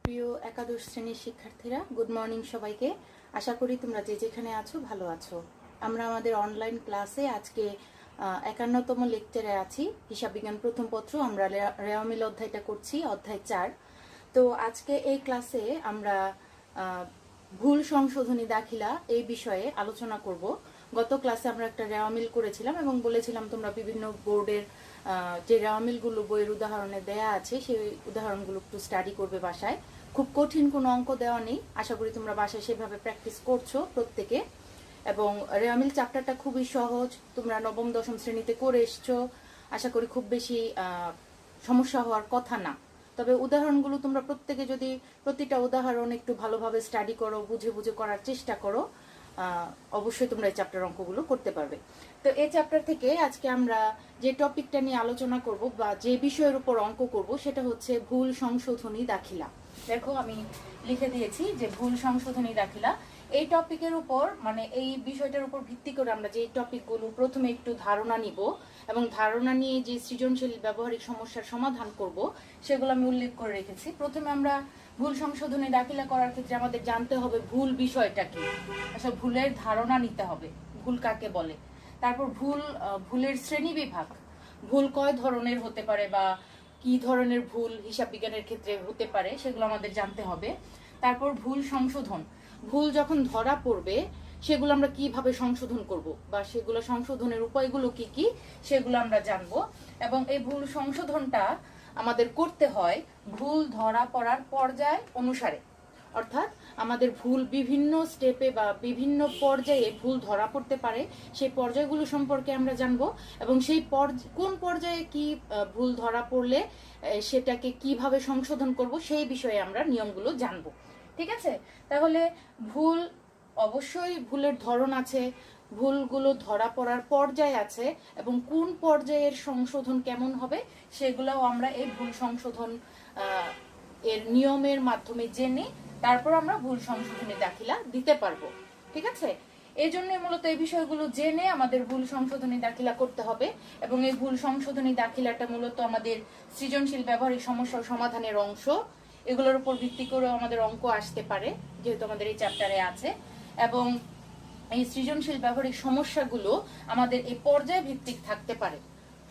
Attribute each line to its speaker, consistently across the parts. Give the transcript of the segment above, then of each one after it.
Speaker 1: প্রিয় একাদশ শ্রেণীর শিক্ষার্থীরা, গুড মর্নিং সবাইকে। আশা করি তোমরা যে যেখানে আছো ভালো আছো। আমরা আমাদের অনলাইন ক্লাসে আজকে 51তম লেকচারে আছি। হিসাব বিজ্ঞান প্রথম পত্র আমরা রেওয়ামিল অধ্যায়টা করছি, অধ্যায় 4। তো আজকে এই ক্লাসে আমরা ভুল সংশোধনী দাখিলা এই বিষয়ে আলোচনা করব। গত ক্লাসে আমরা একটা রেওয়ামিল করেছিলাম এবং বলেছিলাম তোমরা বিভিন্ন বোর্ডের যে রেওয়ামিলগুলো বইয়ের উদাহরণে দেয়া আছে সেই উদাহরণগুলো একটু স্টাডি করবে বাসায়। খুব কঠিন কোনো অঙ্ক দেওয়া নেই, আশা করি তোমরা বাসায় সেভাবে প্র্যাকটিস করছো প্রত্যেকে। এবং রেওয়ামিল চ্যাপ্টারটা খুবই সহজ, তোমরা নবম দশম শ্রেণীতে করে এসছো, আশা করি খুব বেশি সমস্যা হওয়ার কথা না। তবে উদাহরণগুলো তোমরা প্রত্যেকে যদি প্রতিটা উদাহরণ একটু ভালোভাবে স্টাডি করো, বুঝে বুঝে করার চেষ্টা করো, অবশ্যই তোমরা এই চ্যাপ্টার অঙ্কগুলো করতে পারবে। তো এই চ্যাপ্টার থেকে আজকে আমরা যে টপিকটা নিয়ে আলোচনা করব বা যে বিষয়ের উপর অঙ্ক করব সেটা হচ্ছে ভুল সংশোধনী দাখিলা। দেখো আমি লিখে দিয়েছি যে ভুল সংশোধনী দাখিলা। এই টপিকের উপর মানে এই বিষয়টার উপর ভিত্তি করে আমরা যে টপিকগুলো প্রথমে একটু ধারণা নিব এবং ধারণা নিয়ে যে সৃজনশীল ব্যবহারিক সমস্যার সমাধান করব সেগুলো আমি উল্লেখ করে রেখেছি। প্রথমে আমরা ভুল সংশোধনী দাখিলা করার ক্ষেত্রে আমাদের জানতে হবে ভুল বিষয়টা কি, আসলে ভুলের ধারণা নিতে হবে, ভুল কাকে বলে। তারপর ভুলের শ্রেণী বিভাগ, ভুল কয় ধরনের হতে পারে বা কি ধরনের ভুল হিসাব বিজ্ঞানের ক্ষেত্রে হতে পারে সেগুলো আমাদের জানতে হবে। তারপর ভুল সংশোধন, ভুল যখন ধরা পড়বে সেগুলো আমরা কিভাবে সংশোধন করব বা সেগুলো সংশোধনের উপায়গুলো কি কি সেগুলো আমরা জানবো। এবং এই ভুল সংশোধনটা আমাদের করতে হয় ভুল ধরা পড়ার পর্যায় অনুসারে, অর্থাৎ আমাদের ভুল বিভিন্ন স্টেপে বা বিভিন্ন পর্যায়ে ভুল ধরা পড়তে পারে, সেই পর্যায়গুলো সম্পর্কে আমরা জানবো এবং সেই কোন পর্যায়ে কি ভুল ধরা পড়লে সেটাকে কিভাবে সংশোধন করব সেই বিষয়ে আমরা নিয়মগুলো জানবো। ঠিক আছে, তাহলে ভুল অবশ্যই ভুলের ধরন আছে, ভুলগুলো ধরা পড়ার পর্যায় আছে এবং কোন পর্যায়ের সংশোধন কেমন হবে সেগুলোও আমরা এই ভুল সংশোধন এর নিয়মের মাধ্যমে জেনে তারপর আমরা ভুল সংশোধনী দাখিলা দিতে পারবো। ঠিক আছে, এই জন্য মূলত এই বিষয়গুলো জেনে আমাদের ভুল সংশোধনী দাখিলা করতে হবে এবং এই ভুল সংশোধনী দাখিলাটা মূলত আমাদের সৃজনশীল ব্যবহারিক সমস্যা সমাধানের অংশ। এগুলোর উপর ভিত্তি করে আমাদের অঙ্ক আসতে পারে যেহেতু আমাদের এই চ্যাপ্টারে আছে। এবং এই সৃজনশীল ব্যবহারিক সমস্যাগুলো আমাদের এই পর্যায় ভিত্তিক থাকতে পারে।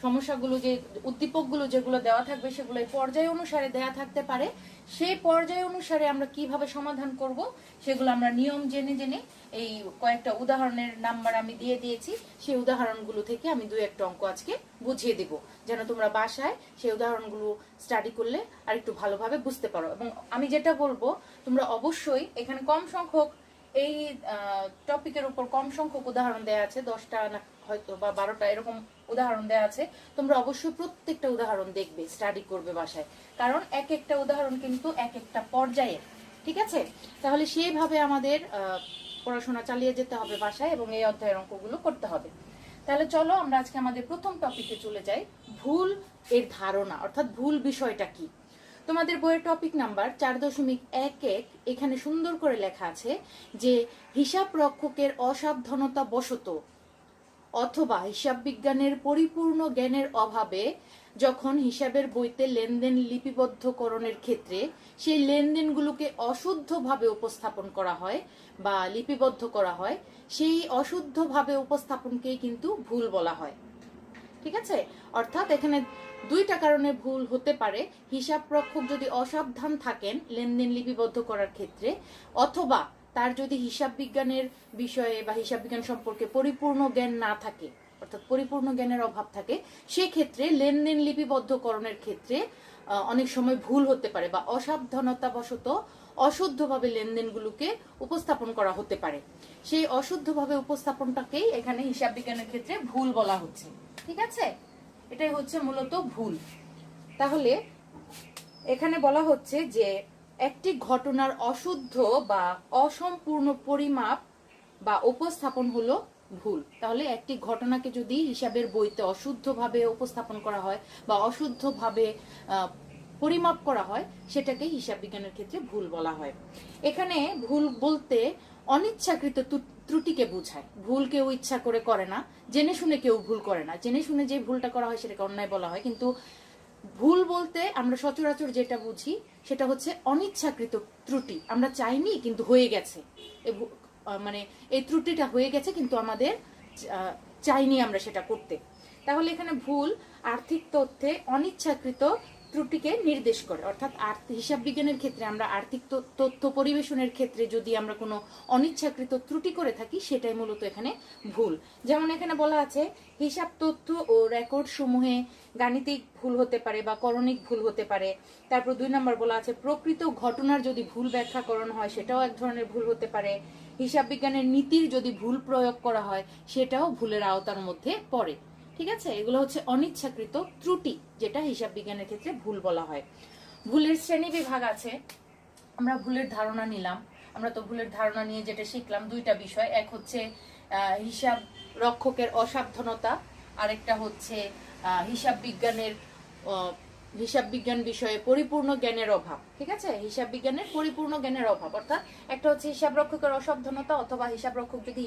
Speaker 1: সমস্যাগুলো যে উদ্দীপকগুলো যেগুলো দেওয়া থাকবে সেগুলো এই পর্যায় অনুসারে দেওয়া থাকতে পারে। সেই পর্যায় অনুসারে আমরা কিভাবে সমাধান করব সেগুলো আমরা নিয়ম জেনে জেনে এই কয়েকটা উদাহরণের নাম্বার আমি দিয়ে দিয়েছি, সেই উদাহরণগুলো থেকে আমি দুই একটা অঙ্ক আজকে বুঝিয়ে দিব যেন তোমরা বাসায় সেই উদাহরণগুলো স্টাডি করলে আর একটু ভালোভাবে বুঝতে পারো। এবং আমি যেটা বলবো তোমরা অবশ্যই এখানে কম সংখ্যক এই টপিকের উপর কম সংখ্যক উদাহরণ দেওয়া আছে, 10টা না হয়তো বা 12টা এরকম উদাহরণ দেওয়া আছে। তোমরা অবশ্যই প্রত্যেকটা উদাহরণ দেখবে, স্টাডি করবে বাসায়, কারণ এক একটা উদাহরণ কিন্তু এক একটা পর্যায়ে। ঠিক আছে, তাহলে সেইভাবে আমাদের পড়াশোনা চালিয়ে যেতে হবে বাসায় এবং এই অধ্যায়ের অঙ্কগুলো করতে হবে। তাহলে চলো আমরা আজকে আমাদের প্রথম টপিকে চলে যাই, ভুল এর ধারণা অর্থাৎ ভুল বিষয়টা কি। তোমাদের বইয়ের টপিক নাম্বার 4.11 এখানে সুন্দর করে লেখা আছে যে হিসাব রক্ষকের অসাবধানতা বশত অথবা হিসাব বিজ্ঞানের পরিপূর্ণ জ্ঞানের অভাবে যখন হিসাবের বইতে লেনদেন লিপিবদ্ধকরণের ক্ষেত্রে সেই লেনদেনগুলোকে অশুদ্ধভাবে উপস্থাপন করা হয় বা লিপিবদ্ধ করা হয়, সেই অশুদ্ধভাবে উপস্থাপনকেই কিন্তু ভুল বলা হয়। ঠিক আছে, অর্থাৎ এখানে দুইটা কারণে ভুল হতে পারে। হিসাব রক্ষক যদি অসাবধান থাকেন লেনদেন লিপিবদ্ধ করার ক্ষেত্রে, অথবা তার যদি হিসাব বিজ্ঞানের বিষয়ে বা হিসাব বিজ্ঞান সম্পর্কে পরিপূর্ণ জ্ঞান না থাকে, অর্থাৎ পরিপূর্ণ জ্ঞানের অভাব থাকে, সেক্ষেত্রে লেনদেন লিপিবদ্ধকরণের ক্ষেত্রে অনেক সময় ভুল হতে পারে বা অসাবধানতাবশত অশুদ্ধভাবে লেনদেনগুলোকে উপস্থাপন করা হতে পারে। সেই অশুদ্ধভাবে উপস্থাপনটাকেই এখানে হিসাব বিজ্ঞানের ক্ষেত্রে ভুল বলা হচ্ছে। ঠিক আছে, এটাই হচ্ছে মূলত ভুল। তাহলে এখানে বলা হচ্ছে যে একটি ঘটনার অশুদ্ধ বা অসম্পূর্ণ পরিমাপ বা উপস্থাপন হলো ভুল। তাহলে একটি ঘটনাকে যদি হিসাবের বইতে অশুদ্ধভাবে উপস্থাপন করা হয় বা অশুদ্ধভাবে পরিমাপ করা হয় সেটাকে হিসাব বিজ্ঞানের ক্ষেত্রে ভুল বলা হয়। এখানে ভুল বলতে অনিচ্ছাকৃত ত্রুটিকে বোঝায়। ভুল কেউ ইচ্ছা করে করে না, জেনে শুনে কেউ ভুল করে না। জেনে শুনে যে ভুলটা করা হয় সেটাকে অন্যায় বলা হয়, কিন্তু ভুল বলতে আমরা সচরাচর যেটা বুঝি সেটা হচ্ছে অনিচ্ছাকৃত ত্রুটি, আমরা চাইনি কিন্তু হয়ে গেছে, মানে এই ত্রুটিটা হয়ে গেছে কিন্তু আমাদের চাইনি আমরা সেটা করতে। তাহলে এখানে ভুল আর্থিক তথ্যে অনিচ্ছাকৃত ত্রুটিকে নির্দেশ করে, অর্থাৎ হিসাব বিজ্ঞানের ক্ষেত্রে আমরা আর্থিক তথ্য পরিবেশনের ক্ষেত্রে যদি আমরা কোনো অনিচ্ছাকৃত ত্রুটি করে থাকি সেটাই মূলত এখানে ভুল। যেমন এখানে বলা আছে হিসাব তথ্য ও রেকর্ড সমূহে গাণিতিক ভুল হতে পারে বা করণিক ভুল হতে পারে। তারপর 2 নম্বর বলা আছে প্রকৃত ঘটনার যদি ভুল ব্যাখ্যাকরণ হয় সেটাও এক ধরনের ভুল হতে পারে। হিসাব বিজ্ঞানের নীতির যদি ভুল প্রয়োগ করা হয় সেটাও ভুলের আওতার মধ্যে পড়ে। ঠিক আছে, এগুলো হচ্ছে অনিচ্ছাকৃত ত্রুটি, যেটা হিসাব বিজ্ঞানের ক্ষেত্রে ভুল বলা হয়। ভুলের শ্রেণী বিভাগ আছে। আমরা ভুলের ধারণা নিলাম, আমরা তো ভুলের ধারণা নিয়ে যেটা শিখলাম 2টা বিষয়, এক হচ্ছে হিসাব রক্ষকের অসাবধানতা, আরেকটা হচ্ছে হিসাব বিজ্ঞান বিষয়ে পরিপূর্ণ জ্ঞানের অভাব। ঠিক আছে, হিসাব বিজ্ঞানের পরিপূর্ণ জ্ঞানের অভাব, অর্থাৎ একটা হচ্ছে হিসাব রক্ষকের অসাবধানতা, অথবা হিসাব রক্ষক যদি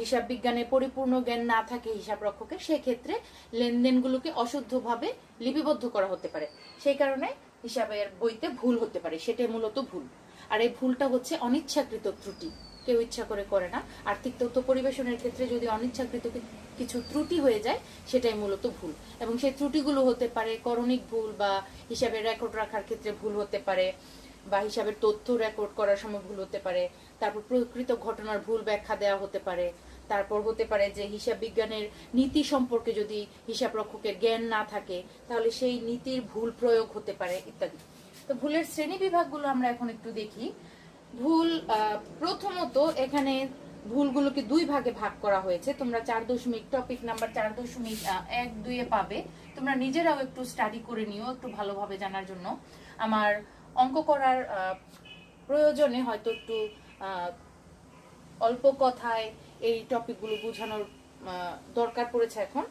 Speaker 1: হিসাব বিজ্ঞানে পরিপূর্ণ জ্ঞান না থাকে হিসাব রক্ষকের, সেক্ষেত্রে লেনদেনগুলোকে অশুদ্ধভাবে লিপিবদ্ধ করা হতে পারে, সেই কারণে হিসাবের বইতে ভুল হতে পারে, সেটাই মূলত ভুল। আর এই ভুলটা হচ্ছে অনিচ্ছাকৃত ত্রুটি, কেউ ইচ্ছা করে না। আর্থিক তথ্য পরিবেশনের ক্ষেত্রে যদি অনিচ্ছাকৃত কিছু ত্রুটি হয়ে যায় সেটাই মূলত ভুল, এবং সেই ত্রুটিগুলো হতে পারে করণিক ভুল, বা হিসাবের রেকর্ড রাখার ক্ষেত্রে ভুল হতে পারে, বা হিসাবের তথ্য রেকর্ড করার সময় ভুল হতে পারে, তারপর প্রকৃত ঘটনার ভুল ব্যাখ্যা দেওয়া হতে পারে, তারপর হতে পারে যে হিসাব বিজ্ঞানের নীতি সম্পর্কে যদি হিসাব রক্ষকের জ্ঞান না থাকে তাহলে সেই নীতির ভুল প্রয়োগ হতে পারে ইত্যাদি। তো ভুলের শ্রেণী বিভাগগুলো আমরা এখন একটু দেখি। ভুল প্রথমত এখানে ভুলগুলোকে 2 ভাগে ভাগ করা হয়েছে, তোমরা টপিক নাম্বার 4.1-2 পাবে। তোমরা নিজেরাও একটু স্টাডি করে নিও একটু ভালোভাবে জানার জন্য। আমার অঙ্ক করার প্রয়োজনে হয়তো একটু অল্প কথায় এই টপিকগুলো বোঝানোর দরকার পড়েছে এখন।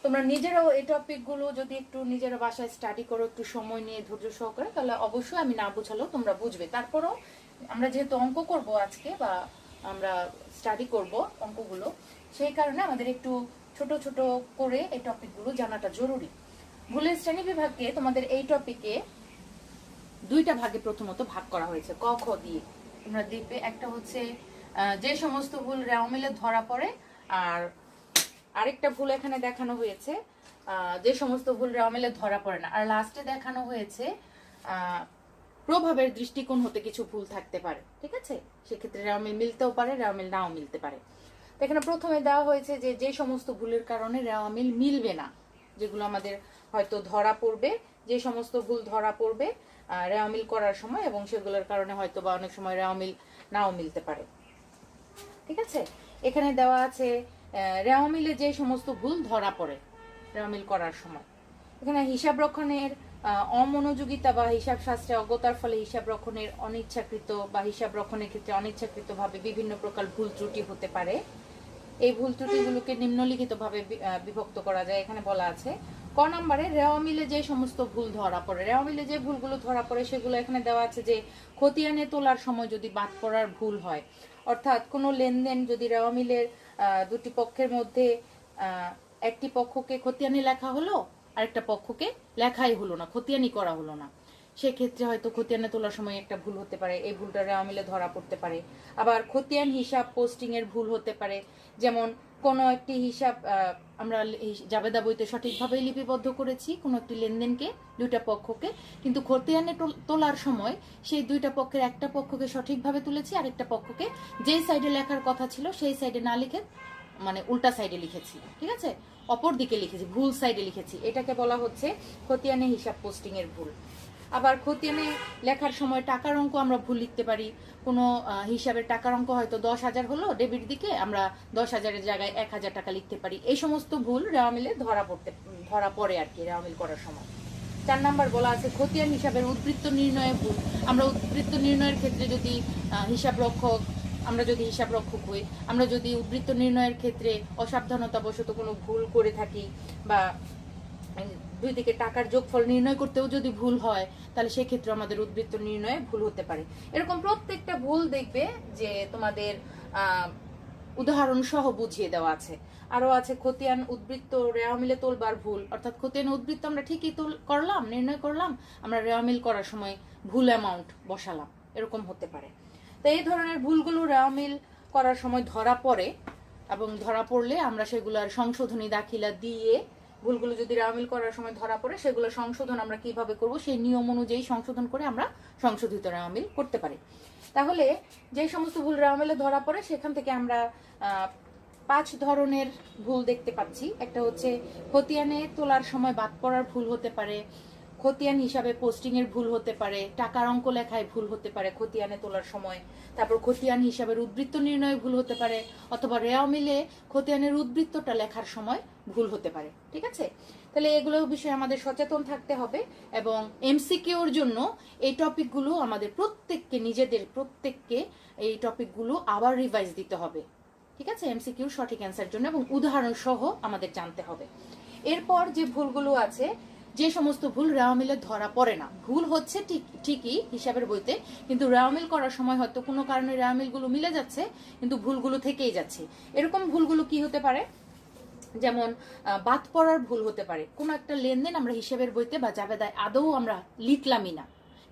Speaker 1: তোমরা নিজেরাও এই টপিকগুলো যদি একটু নিজেরা বাসায় স্টাডি করো একটু সময় নিয়ে ধৈর্য সহকারে, তাহলে অবশ্যই আমি না বোঝালেও তোমরা বুঝবে। তারপরও আমরা যেহেতু অঙ্ক করব আজকে, বা আমরা স্টাডি করব অঙ্কগুলো, সেই কারণে আমাদের একটু ছোট ছোট করে এই টপিকগুলো জানাটা জরুরি। ভুলের শ্রেণী বিভাগকে তোমাদের এই টপিকে 2টা ভাগে প্রথমত ভাগ করা হয়েছে ক খ দিয়ে। তোমরা দেখবে একটা হচ্ছে যে সমস্ত ভুল রেওয়া মিলে ধরা পড়ে, আর আরেকটা ভুল এখানে দেখানো হয়েছে যে সমস্ত ভুল রেওয়া মিলে ধরা পড়ে না, আর লাস্টে দেখানো হয়েছে প্রভাবের দৃষ্টিকোণ হতে কিছু ভুল থাকতে পারে। ঠিক আছে, সেক্ষেত্রে রেওয়া মিল মিলতেও পারে, রেওয়া মিল নাও মিলতে পারে। তো এখানে প্রথমে দেওয়া হয়েছে যে সমস্ত ভুলের কারণে রেওয়া মিল মিলবে না, যেগুলো আমাদের হয়তো ধরা পড়বে, যে সমস্ত ভুল ধরা পড়বে রেওয়া মিল করার সময়, এবং সেগুলোর কারণে হয়তো বা অনেক সময় রেওয়া মিল নাও মিলতে পারে। ঠিক আছে, এখানে দেওয়া আছে রেওয়া মিলে যে সমস্ত ভুল ধরা পড়ে রেওয়া মিল করার সময়। এখানে হিসাব রক্ষণের অমনোযোগিতা বা হিসাব শাস্ত্রে অজ্ঞতার ফলে হিসাব রক্ষণের অনিচ্ছাকৃত বা হিসাব রক্ষণের ক্ষেত্রে অনিচ্ছাকৃতভাবে বিভিন্ন প্রকার ভুল ত্রুটি হতে পারে। এই ভুল ত্রুটিগুলোকে নিম্নলিখিতভাবে বিভক্ত করা যায়। এখানে বলা আছে ক নম্বরে রেওয়া মিলে যে সমস্ত ভুল ধরা পড়ে। রেওয়া মিলে যে ভুলগুলো ধরা পড়ে সেগুলো এখানে দেওয়া আছে যে খতিয়ানে তোলার সময় যদি বাদ পড়ার ভুল হয়, অর্থাৎ কোনো লেনদেন যদি রেওয়া মিলের 2টি পক্ষের মধ্যে একটি পক্ষকে খতিয়ানি লেখা হলো, আরেকটা পক্ষকে লেখাই হলো না, খতিয়ানি করা হলো না, সেক্ষেত্রে হয়তো খতিয়ানে তোলার সময় একটা ভুল হতে পারে, এই ভুলটা রেওয়া মিলে ধরা পড়তে পারে। আবার খতিয়ান হিসাব পোস্টিং এর ভুল হতে পারে, যেমন কোনো একটি হিসাব আমরা জাবেদা বইতে সঠিকভাবে লিপিবদ্ধ করেছি কোনো একটি লেনদেনকে 2টা পক্ষকে, কিন্তু খতিয়ানে তোলার সময় সেই 2টা পক্ষের একটা পক্ষকে সঠিকভাবে তুলেছি, আরেকটা পক্ষকে যে সাইডে লেখার কথা ছিল সেই সাইডে না লিখে মানে উল্টা সাইডে লিখেছি। ঠিক আছে, অপর দিকে লিখেছি, ভুল সাইডে লিখেছি, এটাকে বলা হচ্ছে খতিয়ানে হিসাব পোস্টিং এর ভুল। আবার খতিয়ানে লেখার সময় টাকার অঙ্ক আমরা ভুল লিখতে পারি। কোনো হিসাবের টাকার অঙ্ক হয়তো 10,000 হলো, ডেবিট দিকে আমরা 10,000-এর জায়গায় 1,000 টাকা লিখতে পারি। এই সমস্ত ভুল রেওয়া মিলে ধরা পড়ে আর কি রেওয়া মিল করার সময়। 4 নাম্বার বলা আছে খতিয়ান হিসাবের উদ্বৃত্ত নির্ণয়ে ভুল। আমরা উদ্বৃত্ত নির্ণয়ের ক্ষেত্রে যদি আমরা যদি হিসাব রক্ষক হই, আমরা যদি উদ্বৃত্ত নির্ণয়ের ক্ষেত্রে অসাবধানতাবশত কোনো ভুল করে থাকি, বা 2 দিকে টাকার যোগফল নির্ণয় করতেও যদি ভুল হয়, তাহলে সেক্ষেত্রে আমাদের উদ্বৃত্ত নির্ণয়ে ভুল হতে পারে। এরকম প্রত্যেকটা ভুল দেখবে যে তোমাদের উদাহরণ সহ বুঝিয়ে দেওয়া আছে। আরো আছে খতিয়ান উদ্বৃত্ত রেওয়া মিলে তোলবার ভুল, অর্থাৎ খতিয়ান উদ্বৃত্ত আমরা ঠিকই করলাম, নির্ণয় করলাম, আমরা রেওয়া মিল করার সময় ভুল অ্যামাউন্ট বসালাম, এরকম হতে পারে। তো এই ধরনের ভুলগুলো রেওয়া মিল করার সময় ধরা পড়ে, এবং ধরা পড়লে আমরা সেগুলোর সংশোধনী দাখিলা দিয়ে, ভুলগুলো যদি রেওয়া মিল করার সময় ধরা পড়ে সেগুলো সংশোধন আমরা কিভাবে করব সেই নিয়ম অনুযায়ী সংশোধন করে আমরা সংশোধিত রেওয়া মিল করতে পারি। তাহলে যে সমস্ত ভুল রেওয়া মিলে ধরা পড়ে সেখান থেকে আমরা 5 ধরনের ভুল দেখতে পাচ্ছি। একটা হচ্ছে খতিয়ানে তোলার সময় বাদ পড়ার ভুল হতে পারে, খতিয়ান হিসাবে পোস্টিং এর ভুল হতে পারে, টাকার অঙ্ক লেখায় ভুল হতে পারে খতিয়ানে তোলার সময়, তারপর খতিয়ান হিসাবের উদ্বৃত্ত নির্ণয়ে ভুল হতে পারে, অথবা রেওয়া মিলে খতিয়ানের উদ্বৃত্তটা লেখার সময় ভুল হতে পারে। ঠিক আছে, তাহলে এগুলো বিষয়ে আমাদের সচেতন থাকতে হবে, এবং এমসিকিউর জন্য এই টপিকগুলো আমাদের প্রত্যেককে এই টপিকগুলো আবার রিভাইজ দিতে হবে। ঠিক আছে, এমসিকিউর সঠিক অ্যান্সার জন্য, এবং উদাহরণ সহ আমাদের জানতে হবে। এরপর যে ভুলগুলো আছে, যে সমস্ত ভুল রেওয়া মিলে ধরা পড়ে না, ভুল হচ্ছে ঠিকই হিসাবের বইতে, কিন্তু রেওয়া মিল করার সময় হয়তো কোনো কারণে রেওয়া মিলগুলো মিলে যাচ্ছে কিন্তু ভুলগুলো থেকেই যাচ্ছে। এরকম ভুলগুলো কি হতে পারে? যেমন বাদ পড়ার ভুল হতে পারে। কোনো একটা লেনদেন আমরা হিসাবের বইতে বা জাবেদায় আদৌ আমরা লিখলামই না,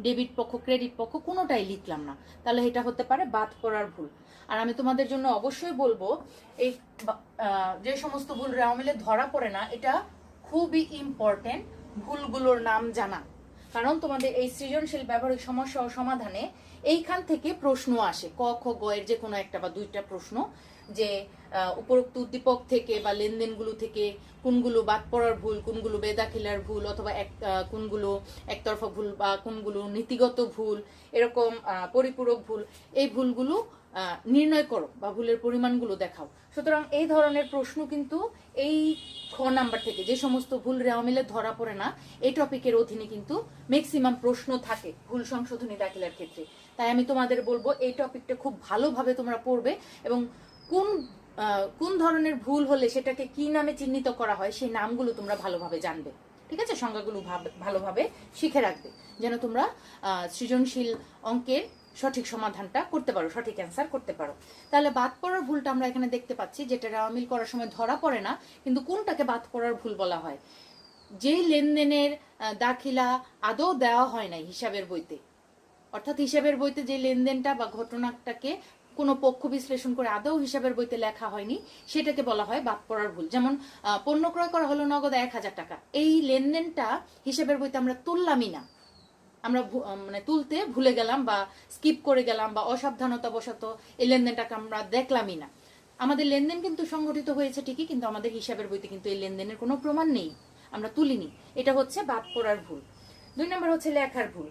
Speaker 1: ডেবিট পক্ষ ক্রেডিট পক্ষ কোনোটাই লিখলাম না, তাহলে এটা হতে পারে বাদ পড়ার ভুল। আর আমি তোমাদের জন্য অবশ্যই বলবো, এই যে সমস্ত ভুল রেওয়া মিলে ধরা পড়ে না, এটা খুবই ইম্পর্টেন্ট ভুলগুলোর নাম জানা। কারণ তোমাদের এই সৃজনশীল ব্যবহারিক সমস্যা ও সমাধানে এইখান থেকে প্রশ্ন আসে, ক খ গ এর যে কোনো একটা বা দুইটা প্রশ্ন, যে উপরোক্ত উদ্দীপক থেকে বা লেনদেনগুলো থেকে কোনগুলো বাদ পড়ার ভুল, কোনগুলো বেদাখিলার ভুল, অথবা কোনগুলো একতরফা ভুল, বা কোনগুলো নীতিগত ভুল, এরকম পরিপূরক ভুল, এই ভুলগুলো নির্ণয় করো বা ভুলের পরিমাণগুলো দেখাও। সুতরাং এই ধরনের প্রশ্ন কিন্তু এই খ নাম্বার থেকে, যে সমস্ত ভুল রেওয়া মিলে ধরা পড়ে না, এই টপিকের অধীনে কিন্তু ম্যাক্সিমাম প্রশ্ন থাকে ভুল সংশোধনী দাখিলার ক্ষেত্রে। তাই আমি তোমাদের বলবো এই টপিকটা খুব ভালোভাবে তোমরা পড়বে, এবং কোন ধরনের ভুল হলে সেটাকে কি নামে চিহ্নিত করা হয় সেই নামগুলো তোমরা ভালোভাবে জানবে। ঠিক আছে, সংজ্ঞাগুলো ভালোভাবে শিখে রাখবে, যেন তোমরা সৃজনশীল অঙ্কের সঠিক সমাধানটা করতে পারো, সঠিক অ্যান্সার করতে পারো। তাহলে বাদ পড়ার ভুলটা আমরা এখানে দেখতে পাচ্ছি, যেটা রেওয়া মিল করার সময় ধরা পড়ে না, কিন্তু কোনটাকে বাদ পড়ার ভুল বলা হয়? যেই লেনদেনের দাখিলা আদৌ দেওয়া হয় নাই হিসাবের বইতে, অর্থাৎ হিসাবের বইতে যে লেনদেনটা বা ঘটনাটাকে কোনো পক্ষ বিশ্লেষণ করে আদৌ হিসাবের বইতে লেখা হয়নি, সেটাকে বলা হয় বাদ পড়ার ভুল। যেমন পণ্য ক্রয় করা হলো নগদ 1000 টাকা, এই লেনদেনটা হিসাবের বইতে আমরা তুললামই না, আমরা মানে তুলতে ভুলে গেলাম বা স্কিপ করে গেলাম, বা অসাবধানতা বশত এই লেনদেনটাকে আমরা দেখলামই না। আমাদের লেনদেন কিন্তু সংগঠিত হয়েছে ঠিকই, কিন্তু আমাদের হিসাবের বইতে কিন্তু এই লেনদেনের কোনো প্রমাণ নেই, আমরা তুলিনি। এটা হচ্ছে বাদ পড়ার ভুল। 2 নম্বর হচ্ছে লেখার ভুল।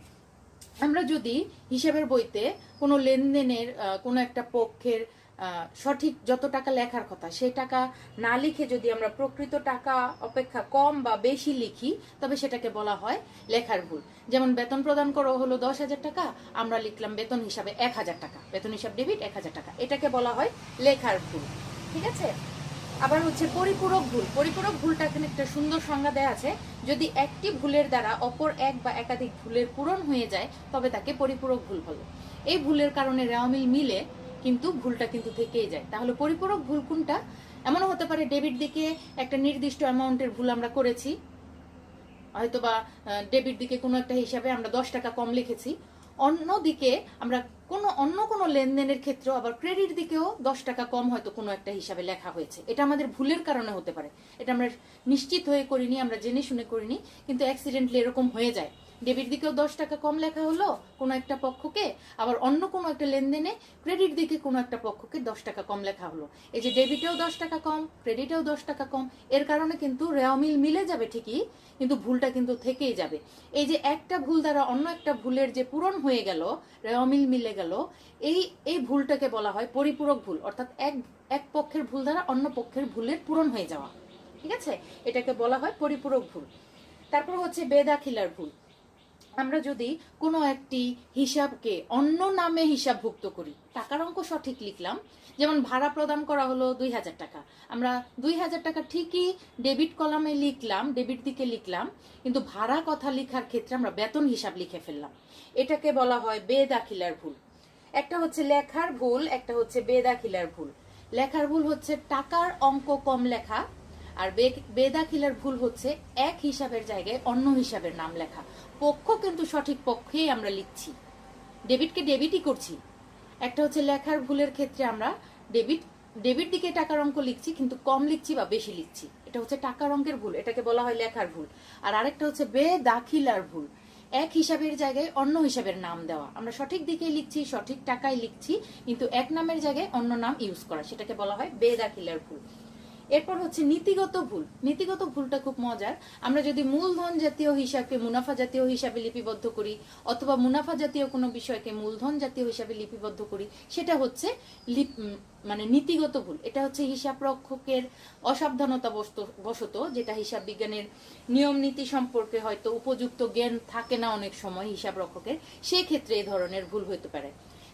Speaker 1: আমরা যদি হিসাবের বইতে কোনো লেনদেনের কোনো একটা পক্ষের সঠিক যত টাকা লেখার কথা সেই টাকা না লিখে যদি আমরা প্রকৃত টাকা অপেক্ষা কম বা বেশি লিখি, তবে সেটাকে বলা হয় লেখার ভুল। যেমন বেতন প্রদান করা হলো 10,000 টাকা, আমরা লিখলাম বেতন হিসাবে 1000 টাকা, বেতন হিসাব ডেবিট 1000 টাকা, এটাকে বলা হয় লেখার ভুল। ঠিক আছে, আবার হচ্ছে পরিপূরক ভুল। পরিপূরক ভুলটা এখানে একটা সুন্দর সংজ্ঞা দেয়া আছে, যদি একটি ভুলের দ্বারা অপর এক বা একাধিক ভুলের পূরণ হয়ে যায় তবে তাকে পরিপূরক ভুল বলে। এই ভুলের কারণে রেওয়া মিল মিলে কিন্তু ভুলটা কিন্তু থেকেই যায়। তাহলে পরিপূরক ভুল কোনটা? এমনও হতে পারে ডেবিট দিকে একটা নির্দিষ্ট অ্যামাউন্টের ভুল আমরা করেছি, হয়তোবা ডেবিট দিকে কোনো একটা হিসাবে আমরা 10 টাকা কম লিখেছি, অন্যদিকে আমরা অন্য কোনো লেনদেনের ক্ষেত্রে আবার ক্রেডিট দিকেও 10 টাকা কম হয়তো কোনো একটা হিসাবে লেখা হয়েছে। এটা আমাদের ভুলের কারণে হতে পারে, এটা আমরা নিশ্চিত হয়ে করিনি, আমরা জেনে শুনে করিনি, কিন্তু অ্যাক্সিডেন্টলি এরকম হয়ে যায়। ডেবিট দিকেও 10 টাকা কম লেখা হলো কোনো একটা পক্ষকে, আবার অন্য কোনো একটা লেনদেনে ক্রেডিট দিকে কোনো একটা পক্ষকে 10 টাকা কম লেখা হলো। এই যে ডেবিটেও 10 টাকা কম, ক্রেডিটেও 10 টাকা কম, এর কারণে কিন্তু রেওয়া মিল মিলে যাবে ঠিকই, কিন্তু ভুলটা কিন্তু থেকেই যাবে। এই যে একটা ভুল দ্বারা অন্য একটা ভুলের যে পূরণ হয়ে গেল, রেওয়া মিল মিলে গেল, এই ভুলটাকে বলা হয় পরিপূরক ভুল, অর্থাৎ এক পক্ষের ভুল দ্বারা অন্য পক্ষের ভুলের পূরণ হয়ে যাওয়া। ঠিক আছে, এটাকে বলা হয় পরিপূরক ভুল। তারপর হচ্ছে বেদাখিলার ভুল। আমরা যদি কোনো একটি হিসাবকে অন্য নামে হিসাবভুক্ত করি, টাকার অঙ্ক সঠিক লিখলাম, যেমন ভাড়া প্রদান করা হলো 2000 টাকা, আমরা 2000 টাকা ঠিকই ডেবিট কলামে লিখলাম, ডেবিট দিকে লিখলাম, কিন্তু ভাড়া কথা লেখার ক্ষেত্রে আমরা বেতন হিসাব লিখে ফেললাম, এটাকে বলা হয় বেদাখিলার ভুল। একটা হচ্ছে লেখার ভুল, একটা হচ্ছে বেদাখিলার ভুল। লেখার ভুল হচ্ছে টাকার অঙ্ক কম লেখা, আর বেদাখিলার ভুল হচ্ছে এক হিসাবের জায়গায় অন্য হিসাবের নাম লেখা। পক্ষ কিন্তু সঠিক পক্ষেই আমরা লিখছি, ডেবিটকে ডেবিটই করছি। একটা হচ্ছে লেখার ভুলের ক্ষেত্রে আমরা ডেবিট দিকে টাকার অঙ্ক লিখছি কিন্তু কম লিখছি বা বেশি লিখছি, এটা হচ্ছে টাকার অঙ্কের ভুল, এটাকে বলা হয় লেখার ভুল। আর আরেকটা হচ্ছে বেদাখিলার ভুল, এক হিসাবের জায়গায় অন্য হিসাবের নাম দেওয়া, আমরা সঠিক দিকে লিখছি, সঠিক টাকায় লিখছি, কিন্তু এক নামের জায়গায় অন্য নাম ইউজ করা, সেটাকে বলা হয় বেদাখিলার ভুল। এরপর হচ্ছে নীতিগত ভুল। নীতিগত ভুলটা খুব মজার। আমরা যদি মূলধন জাতীয় হিসাবকে মুনাফা জাতীয় হিসাবে লিপিবদ্ধ করি, অথবা মুনাফা জাতীয় কোনো বিষয়কে মূলধন জাতীয় হিসাবে লিপিবদ্ধ করি, সেটা হচ্ছে মানে নীতিগত ভুল। এটা হচ্ছে হিসাব রক্ষকের অসাবধানতা বশত, যেটা হিসাব বিজ্ঞানের নিয়ম নীতি সম্পর্কে হয়তো উপযুক্ত জ্ঞান থাকে না অনেক সময় হিসাব রক্ষকের, সেই ক্ষেত্রে এই ধরনের ভুল হতে পারে।